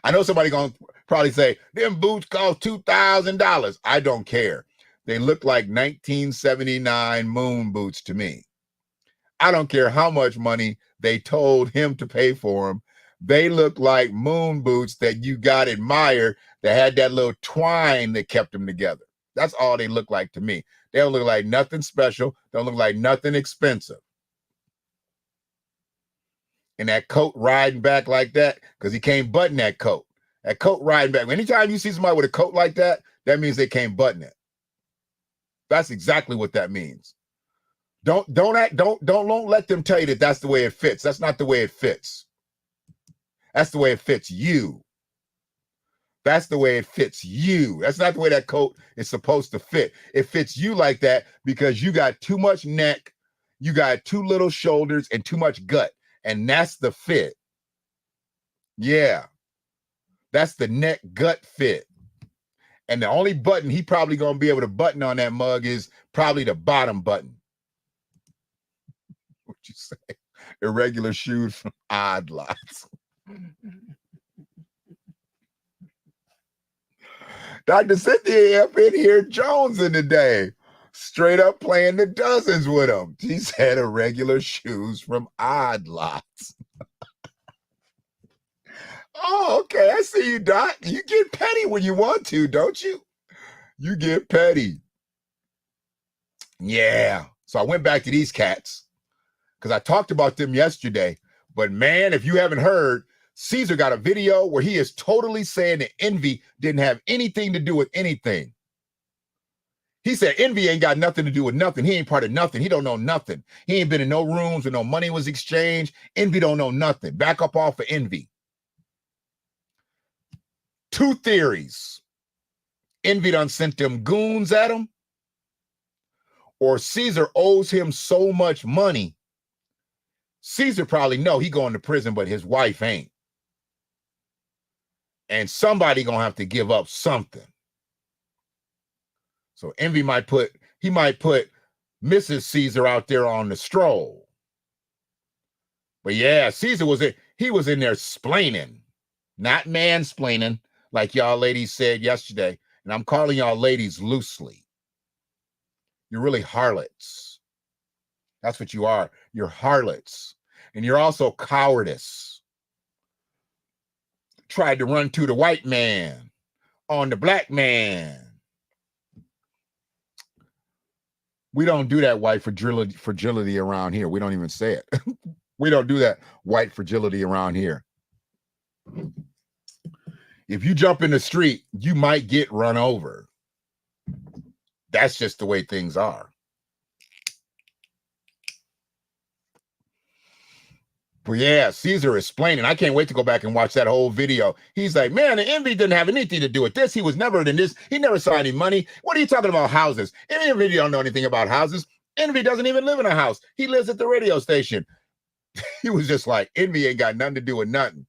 I know somebody gonna probably say, them boots cost $2,000. I don't care. They look like 1979 moon boots to me. I don't care how much money they told him to pay for them. They look like moon boots that you got at Meyer that had that little twine that kept them together. That's all they look like to me. They don't look like nothing special. Don't look like nothing expensive. And that coat riding back like that, because he can't button that coat. That coat riding back. Anytime you see somebody with a coat like that, that means they can't button it. That's exactly what that means. Don't let them tell you that that's the way it fits. That's not the way it fits. That's the way it fits you. That's the way it fits you. That's not the way that coat is supposed to fit. It fits you like that because you got too much neck, you got too little shoulders, and too much gut. And that's the fit. Yeah. That's the neck gut fit. And the only button he probably going to be able to button on that mug is probably the bottom button. What you say? Irregular shoes from Odd Lots. Dr. Cynthia up in here jonesing today. Straight up playing the dozens with him. She said irregular shoes from Odd Lots. Oh, okay. I see you, Doc. You get petty when you want to, don't you? You get petty. Yeah. So I went back to these cats because I talked about them yesterday. But man, if you haven't heard, Caesar got a video where he is totally saying that envy didn't have anything to do with anything. He said envy ain't got nothing to do with nothing. He ain't part of nothing. He don't know nothing. He ain't been in no rooms where no money was exchanged. Envy don't know nothing. Back up off of envy. Two theories. Envy done sent them goons at him, or Caesar owes him so much money. Caesar probably know he going to prison, but his wife ain't. And somebody gonna have to give up something. So envy might put Mrs. Caesar out there on the stroll. But yeah, Caesar was in there splaining, not mansplaining, like y'all ladies said yesterday. And I'm calling y'all ladies loosely. You're really harlots. That's what you are. You're harlots. And you're also cowardice. Tried to run to the white man on the black man. We don't do that white fragility around here. We don't even say it. We don't do that white fragility around here. If you jump in the street, you might get run over. That's just the way things are. But yeah, Caesar is explaining. I can't wait to go back and watch that whole video. He's like, man, the envy didn't have anything to do with this. He was never in this. He never saw any money. What are you talking about houses? Envy don't know anything about houses. Envy doesn't even live in a house. He lives at the radio station. He was just like, envy ain't got nothing to do with nothing.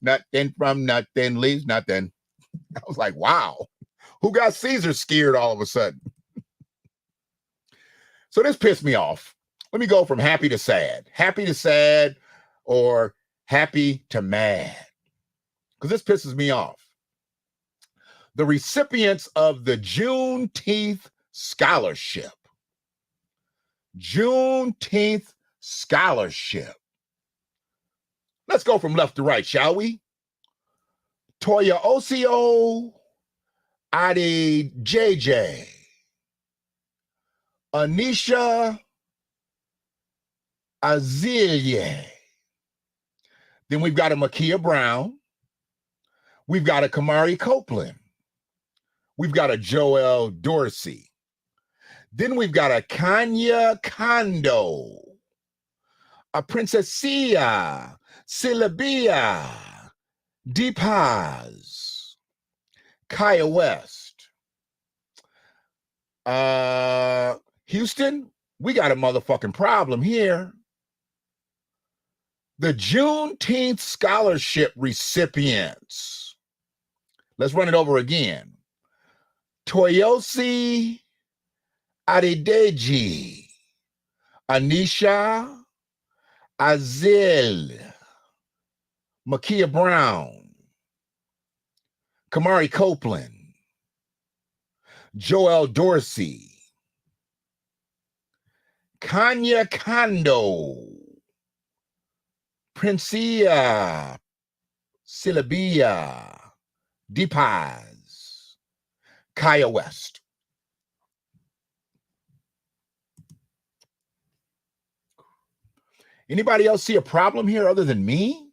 Nothing from nothing leaves nothing. I was like, wow. Who got Caesar scared all of a sudden? So this pissed me off. Let me go from happy to sad. Happy to sad, or happy to mad, because this pisses me off. The recipients of the Juneteenth scholarship. Juneteenth scholarship. Let's go from left to right, shall we? Toya Osio, Adi JJ, Anisha Azealia. Then we've got a Makia Brown. We've got a Kamari Copeland. We've got a Joel Dorsey. Then we've got a Kanya Kondo, a Princessia, Silabia, Deepaz, Kaya West. Houston, we got a motherfucking problem here. The Juneteenth scholarship recipients. Let's run it over again. Toyosi Adedeji, Anisha Azil, Makia Brown, Kamari Copeland, Joel Dorsey, Kanya Kondo, Princia Silabia, Deepaz, Kaya West. Anybody else see a problem here other than me?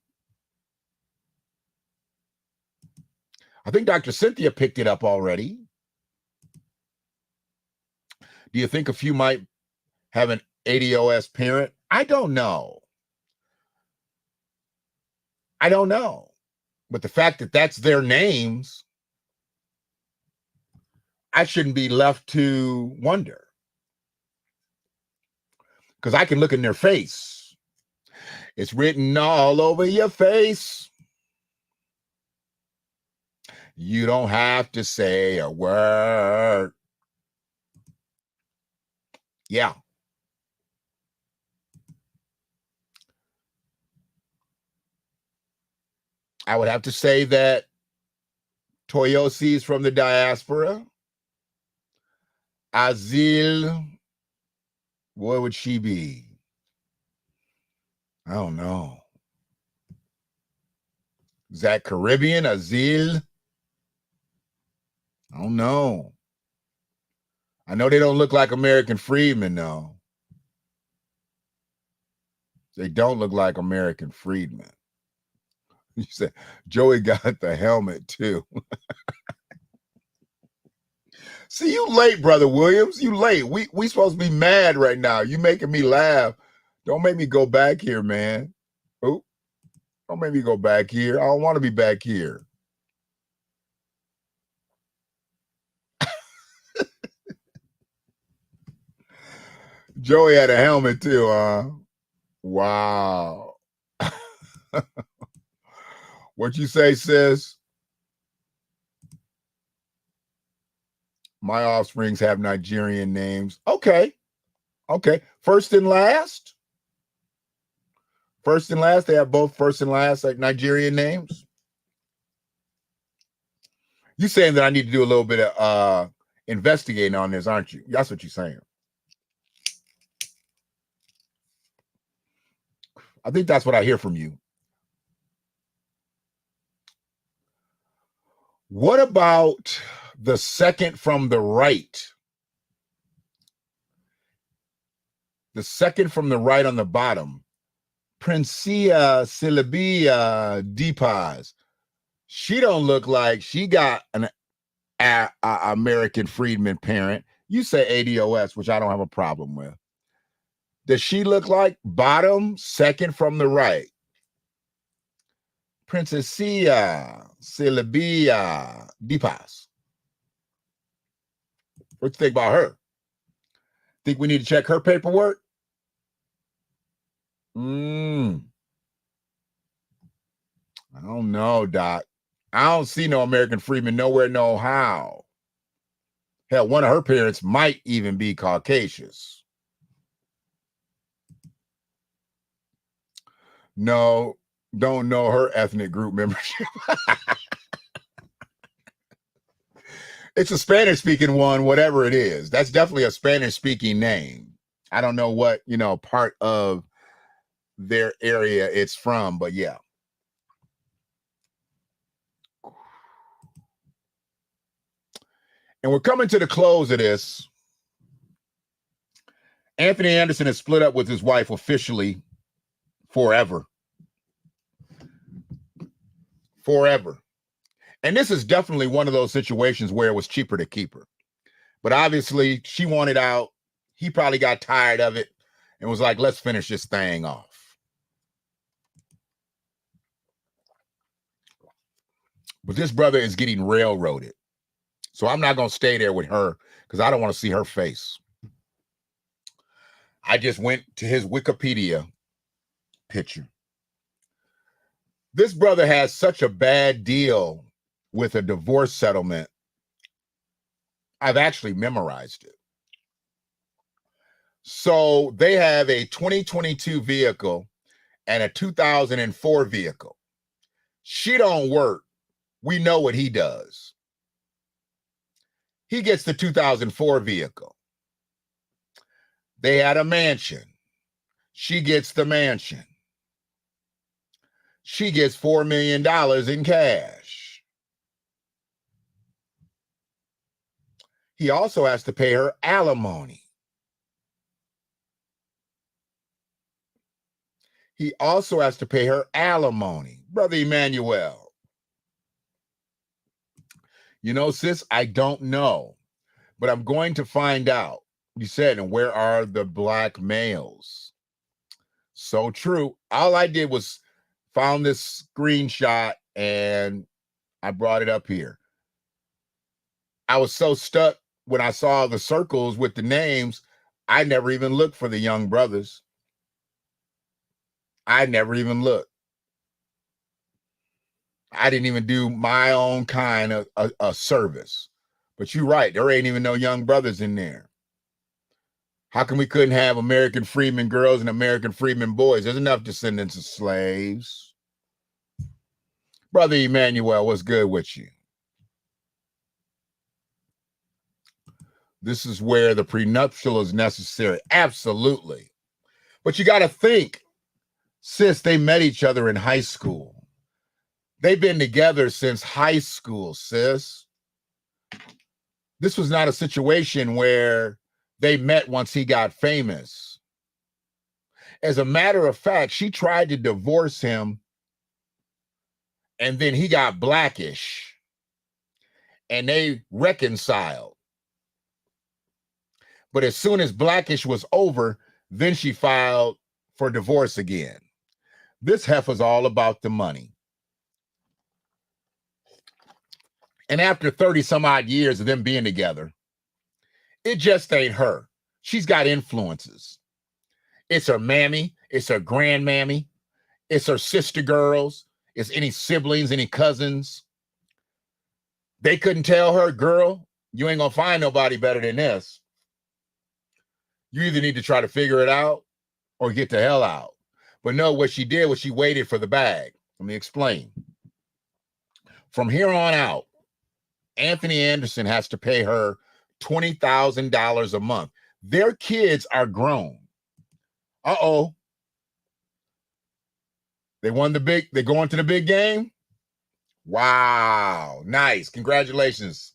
I think Dr. Cynthia picked it up already. Do you think a few might have an ADOS parent? I don't know. I don't know. But the fact that that's their names, I shouldn't be left to wonder. Because I can look in their face. It's written all over your face. You don't have to say a word. Yeah. I would have to say that Toyosi is from the diaspora. Azil, what would she be? I don't know. Is that Caribbean? Azil? I don't know. I know they don't look like American freedmen, though. They don't look like American freedmen. You said Joey got the helmet, too. See, you late, Brother Williams. You late. We supposed to be mad right now. You making me laugh. Don't make me go back here, man. Oh, don't make me go back here. I don't want to be back here. Joey had a helmet too, huh? Wow. What you say, sis? My offsprings have Nigerian names. Okay. Okay. First and last? First and last? They have both first and last like Nigerian names? You saying that I need to do a little bit of investigating on this, aren't you? That's what you're saying. I think that's what I hear from you. What about the second from the right? The second from the right on the bottom. Princia Silabia Deepaz. She don't look like she got an American freedman parent. You say ADOS, which I don't have a problem with. Does she look like bottom second from the right? Princessia Silabia Deepaz. What you think about her? Think we need to check her paperwork? I don't know, Doc. I don't see no American freedman nowhere, no how. Hell, one of her parents might even be Caucasians. No, don't know her ethnic group membership. It's a Spanish-speaking one, whatever it is. That's definitely a Spanish-speaking name. I don't know what, part of their area it's from, but yeah. And we're coming to the close of this. Anthony Anderson has split up with his wife officially forever. Forever. And this is definitely one of those situations where it was cheaper to keep her. But obviously, she wanted out. He probably got tired of it and was like, let's finish this thing off. But this brother is getting railroaded. So I'm not going to stay there with her because I don't want to see her face. I just went to his Wikipedia picture. This brother has such a bad deal with a divorce settlement. I've actually memorized it. So they have a 2022 vehicle and a 2004 vehicle. She don't work. We know what he does. He gets the 2004 vehicle. They had a mansion. She gets the mansion. She gets $4 million in cash. He also has to pay her alimony. He also has to pay her alimony. Brother Emmanuel. You know, sis, I don't know, but I'm going to find out. You said, and where are the black males? So true. All I did was found this screenshot and I brought it up here. I was so stuck when I saw the circles with the names, I never even looked for the young brothers. I never even looked. I didn't even do my own kind of a service. But you're right, there ain't even no young brothers in there. How come we couldn't have American freedmen girls and American freedmen boys? There's enough descendants of slaves. Brother Emmanuel, what's good with you? This is where the prenuptial is necessary. Absolutely. But you got to think, sis, they met each other in high school. They've been together since high school, sis. This was not a situation where they met once he got famous. As a matter of fact, she tried to divorce him, and then he got Blackish, and they reconciled. But as soon as Blackish was over, then she filed for divorce again. This heifer's all about the money. And after 30 some odd years of them being together, it just ain't her. She's got influences. It's her mammy. It's her grandmammy. It's her sister girls. It's any siblings, any cousins. They couldn't tell her, girl, you ain't gonna find nobody better than this. You either need to try to figure it out or get the hell out. But no, what she did was she waited for the bag. Let me explain. From here on out, Anthony Anderson has to pay her $20,000 a month. Their kids are grown. Uh-oh. They won the big, they going to the big game? Wow. Nice. Congratulations.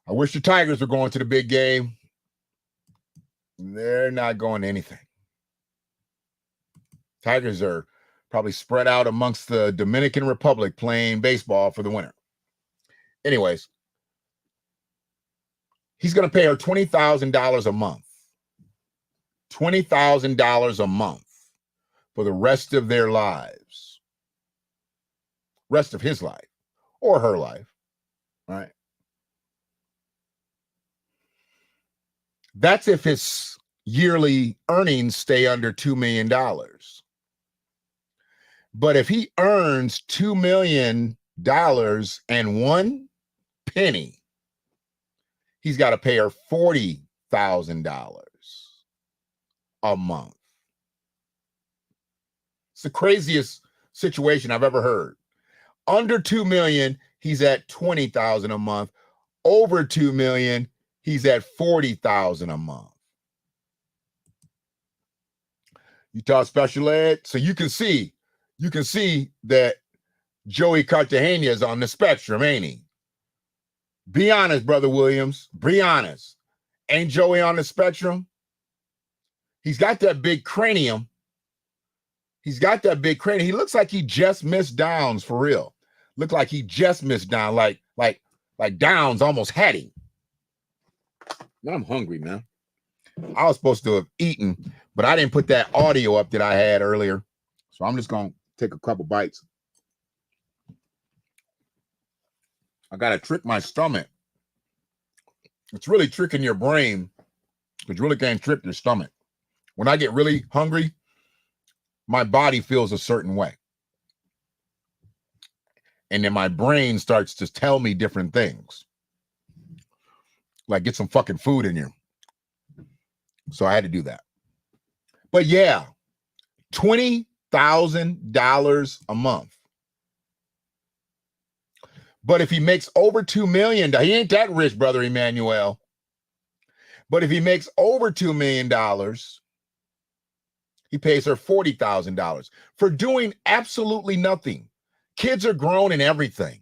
I wish the Tigers were going to the big game. They're not going to anything. Tigers are probably spread out amongst the Dominican Republic playing baseball for the winter. Anyways, he's going to pay her $20,000 a month. $20,000 a month for the rest of their lives. Rest of his life or her life, right? That's if his yearly earnings stay under $2 million. But if he earns $2 million and 1 penny, he's got to pay her $40,000 a month. It's the craziest situation I've ever heard. Under 2 million, he's at 20,000 a month. Over 2 million, he's at 40,000 a month. You taught special ed, so you can see that Joey Cartagena is on the spectrum, ain't he? Be honest, Brother Williams. Be honest. Ain't Joey on the spectrum? He's got that big cranium. He's got that big cranium. He looks like he just missed Downs for real. Look like he just missed Downs, like Downs almost had him. Now I'm hungry, man. I was supposed to have eaten, but I didn't put that audio up that I had earlier. So I'm just going to take a couple bites. I got to trick my stomach. It's really tricking your brain, because you really can't trick your stomach. When I get really hungry, my body feels a certain way. And then my brain starts to tell me different things. Like, get some fucking food in you. So I had to do that. But yeah, $20,000 a month. But if he makes over $2 million, he ain't that rich, brother Emmanuel. But if he makes over $2 million, he pays her $40,000 for doing absolutely nothing. Kids are grown and everything.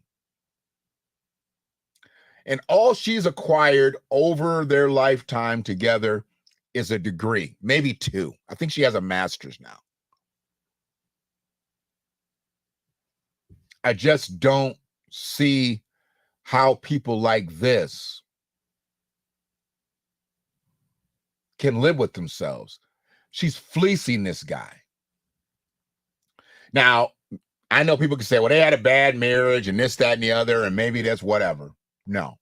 And all she's acquired over their lifetime together is a degree, maybe 2. I think she has a master's now. I just don't see how people like this can live with themselves. She's fleecing this guy. Now, I know people can say, well, they had a bad marriage and this, that, and the other, and maybe that's whatever. No.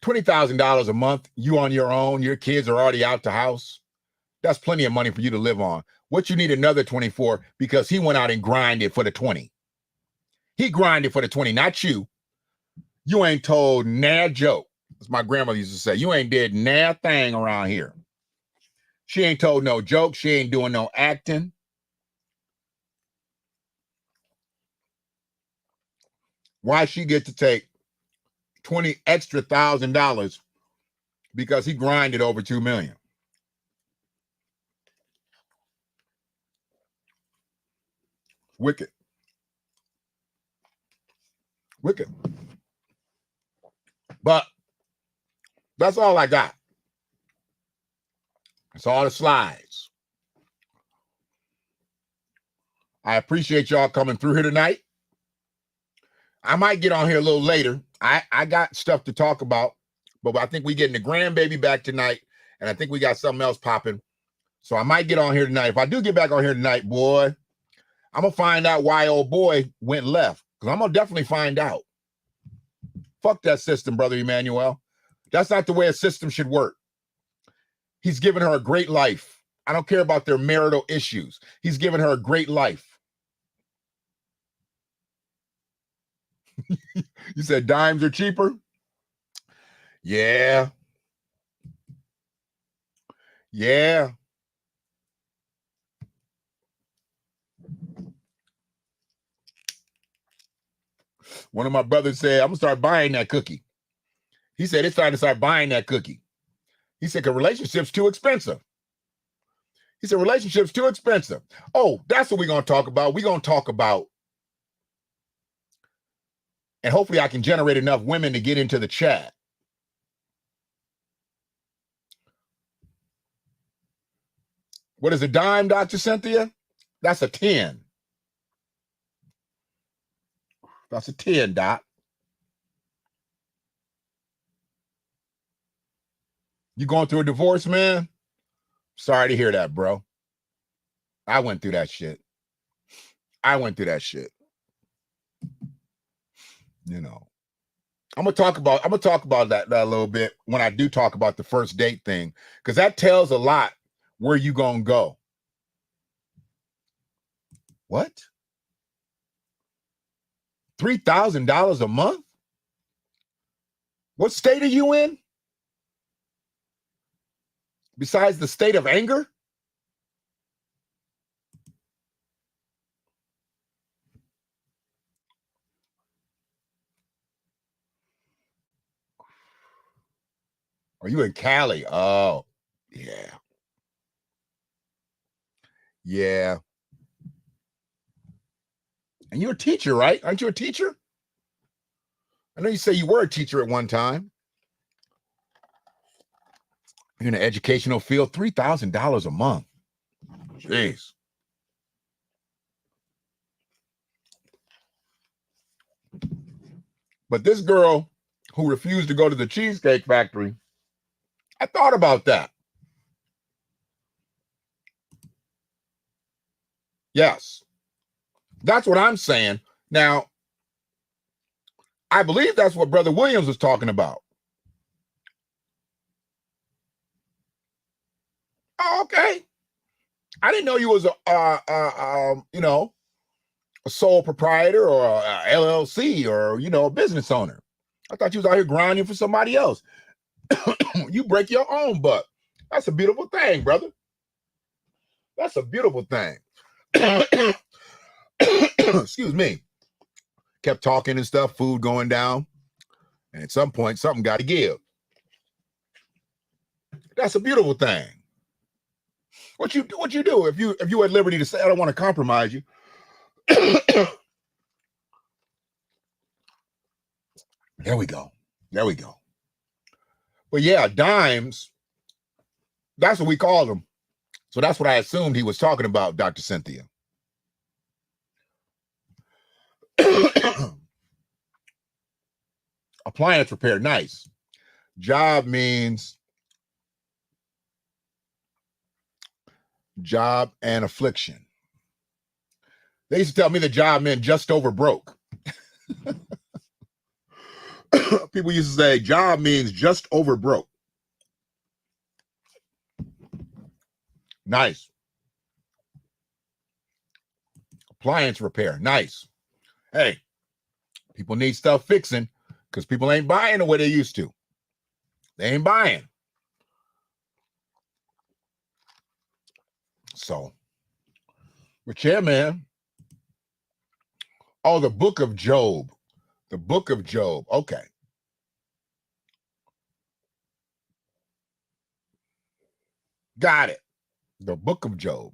$20,000 a month, you on your own, your kids are already out the house. That's plenty of money for you to live on. What you need another 24 because he went out and grinded for the 20. He grinded for the 20, not you. You ain't told nah joke. As my grandmother used to say, you ain't did nah thing around here. She ain't told no joke. She ain't doing no acting. Why she get to take $20,000 extra because he grinded over $2 million? Wicked. Wicked. But that's all I got. That's all the slides. I appreciate y'all coming through here tonight. I might get on here a little later. I got stuff to talk about, but I think we getting the grandbaby back tonight, and I think we got something else popping. So I might get on here tonight. If I do get back on here tonight, boy, I'm going to find out why old boy went left, because I'm going to definitely find out. Fuck that system, brother Emmanuel. That's not the way a system should work. He's given her a great life. I don't care about their marital issues. He's given her a great life. You said dimes are cheaper? Yeah. Yeah. One of my brothers said, I'm going to start buying that cookie. He said, it's time to start buying that cookie. He said, because relationship's too expensive. He said, relationship's too expensive. Oh, that's what we're going to talk about. We're going to talk about, and hopefully I can generate enough women to get into the chat. What is a dime, Dr. Cynthia? That's a 10. That's a 10, Doc. You going through a divorce, man? Sorry to hear that, bro. I went through that shit. You know. I'm gonna talk about that a little bit when I do talk about the first date thing, because that tells a lot where you gonna go. What? $3,000 a month? What state are you in? Besides the state of anger? Are you in Cali? Oh, yeah. Yeah. And you're a teacher, right? Aren't you a teacher? I know you say you were a teacher at one time. You're in the educational field, $3,000 a month. Jeez. But this girl who refused to go to the Cheesecake Factory, I thought about that. Yes. That's what I'm saying. Now, I believe that's what Brother Williams was talking about. Oh, okay. I didn't know you was a sole proprietor or a LLC or, a business owner. I thought you was out here grinding for somebody else. You break your own butt. That's a beautiful thing, brother. That's a beautiful thing. Excuse me. Kept talking and stuff, food going down. And at some point, something got to give. That's a beautiful thing. What you do if you at liberty to say, I don't want to compromise you. There we go. But yeah, dimes, that's what we call them. So that's what I assumed he was talking about, Dr. Cynthia. Appliance repair, nice. Job means job and affliction. They used to tell me the job meant just over broke. People used to say job means just over broke. Nice. Appliance repair, nice. Hey, people need stuff fixing because people ain't buying the way they used to. They ain't buying. So, but yeah, man. Oh, the book of Job. The book of Job. Okay. Got it. The book of Job.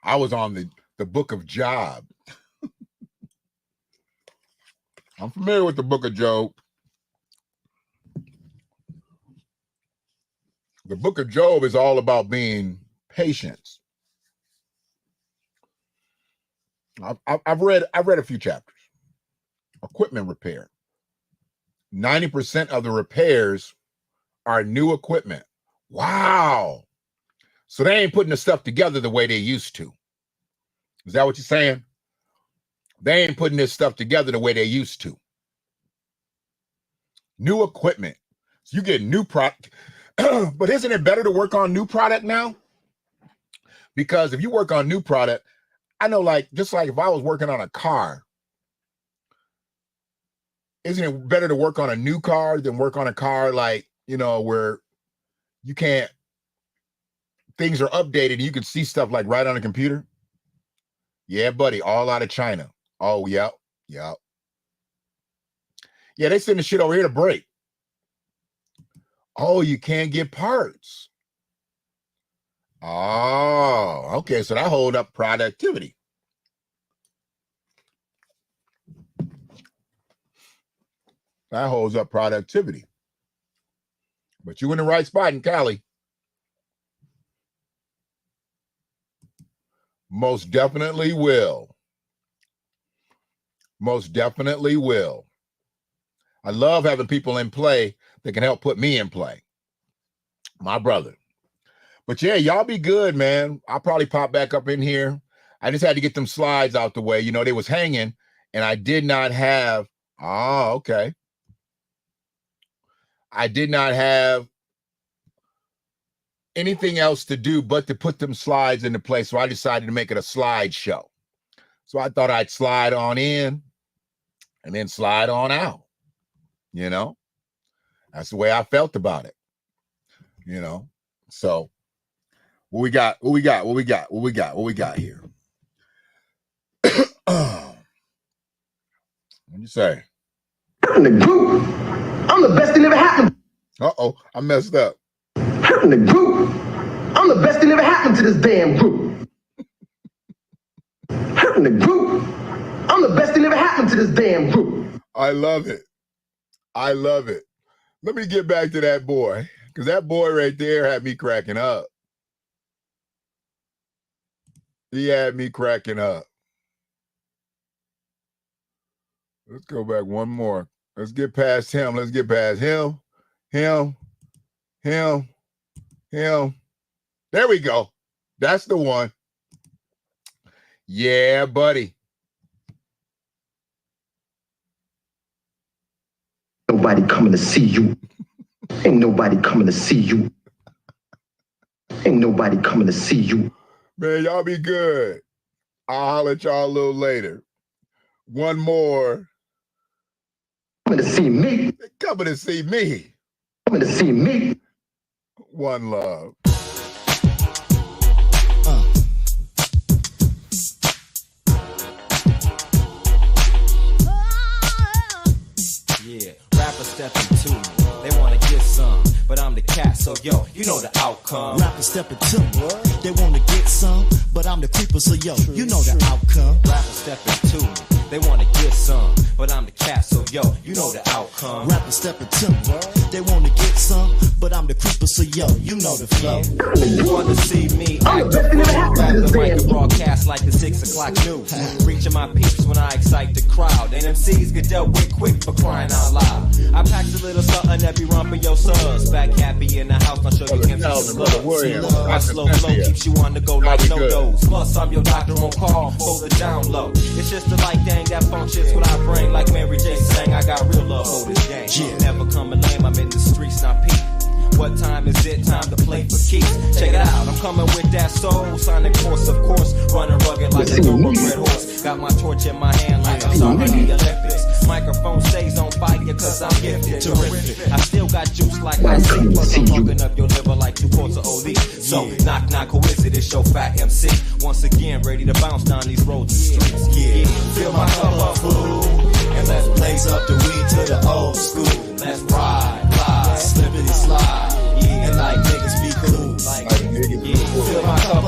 I was on the book of Job. I'm familiar with the book of Job. The book of Job is all about being patient. I've read a few chapters. Equipment repair. 90% of the repairs are new equipment. Wow. So they ain't putting the stuff together the way they used to. Is that what you're saying? They ain't putting this stuff together the way they used to. New equipment. So you get new product. But isn't it better to work on new product now? Because if you work on new product, I know just like if I was working on a car, isn't it better to work on a new car than work on a car where you can't, things are updated and you can see stuff right on a computer? Yeah, buddy, all out of China. Oh, yep. Yeah, they send the shit over here to break. Oh, you can't get parts. Oh, okay. So that hold up productivity. That holds up productivity. But you in the right spot in Cali. Most definitely will. Most definitely will. I love having people in play that can help put me in play. My brother. But yeah, y'all be good, man. I'll probably pop back up in here. I just had to get them slides out the way. They was hanging and I did not have. Oh, okay. I did not have anything else to do but to put them slides into place. So I decided to make it a slide show. So I thought I'd slide on in and then slide on out. That's the way I felt about it. So what we got here? What you say? In the group, I'm the best thing ever happened. Uh-oh, I messed up. In the group, I'm the best thing ever happened to this damn group. In the group, I'm the best thing ever happened to this damn group. I love it. Let me get back to that boy, because that boy right there had me cracking up. He had me cracking up. Let's go back one more. Let's get past him. Let's get past him. There we go. That's the one. Yeah, buddy. Nobody coming to see you. Ain't nobody coming to see you. Ain't nobody coming to see you. Man, y'all be good. I'll holler at y'all a little later. One more. Coming to see me. Coming to see me. Coming to see me. One love. Yeah, rapper stepping to me. They wanna get some, but I'm the cat, so yo, you know the outcome. Rappers stepping to me. They wanna get some, but I'm the creeper, so yo, you know the outcome. Rapper stepping to me. They wanna get some, but I'm the cat, so yo, you know the outcome. Rappers stepping to me. They wanna get some, but I'm the creeper, so yo, you know the flow. You wanna see me act the fool, grab the mic and broadcast like the 6 o'clock news. Reaching my peaks when I excite the crowd, and MCs get dealt with quick for crying out loud. I packed a little something that be rumping your suds. Back happy in the house, I'll show you MC's love. My slow flow keeps you on the go like no-dos. Plus, I'm your doctor on call for the down low. It's just the like thing that functions what I bring, like Mary J sang, I got real love for this game. Never coming lame, I'm in the streets, not peep. What time is it? Time to play for keeps. Check it out, I'm coming with that soul sonic force, of course. Running rugged like a thoroughbred horse. Got my torch in my hand like I'm starting the Olympics. Microphone stays on fire cause I'm gifted, terrific. I still got juice like I see, plus I'm fucking up your liver like 2 quarts of OD. So knock knock, who is it? It's your fat MC. Once again, ready to bounce down these roads and streets. Yeah, fill my cup up, fool, and let's blaze up the weed to the old school. Let's ride, fly, slippity slide, yeah, and like niggas be cool. Like, yeah, fill my cup up.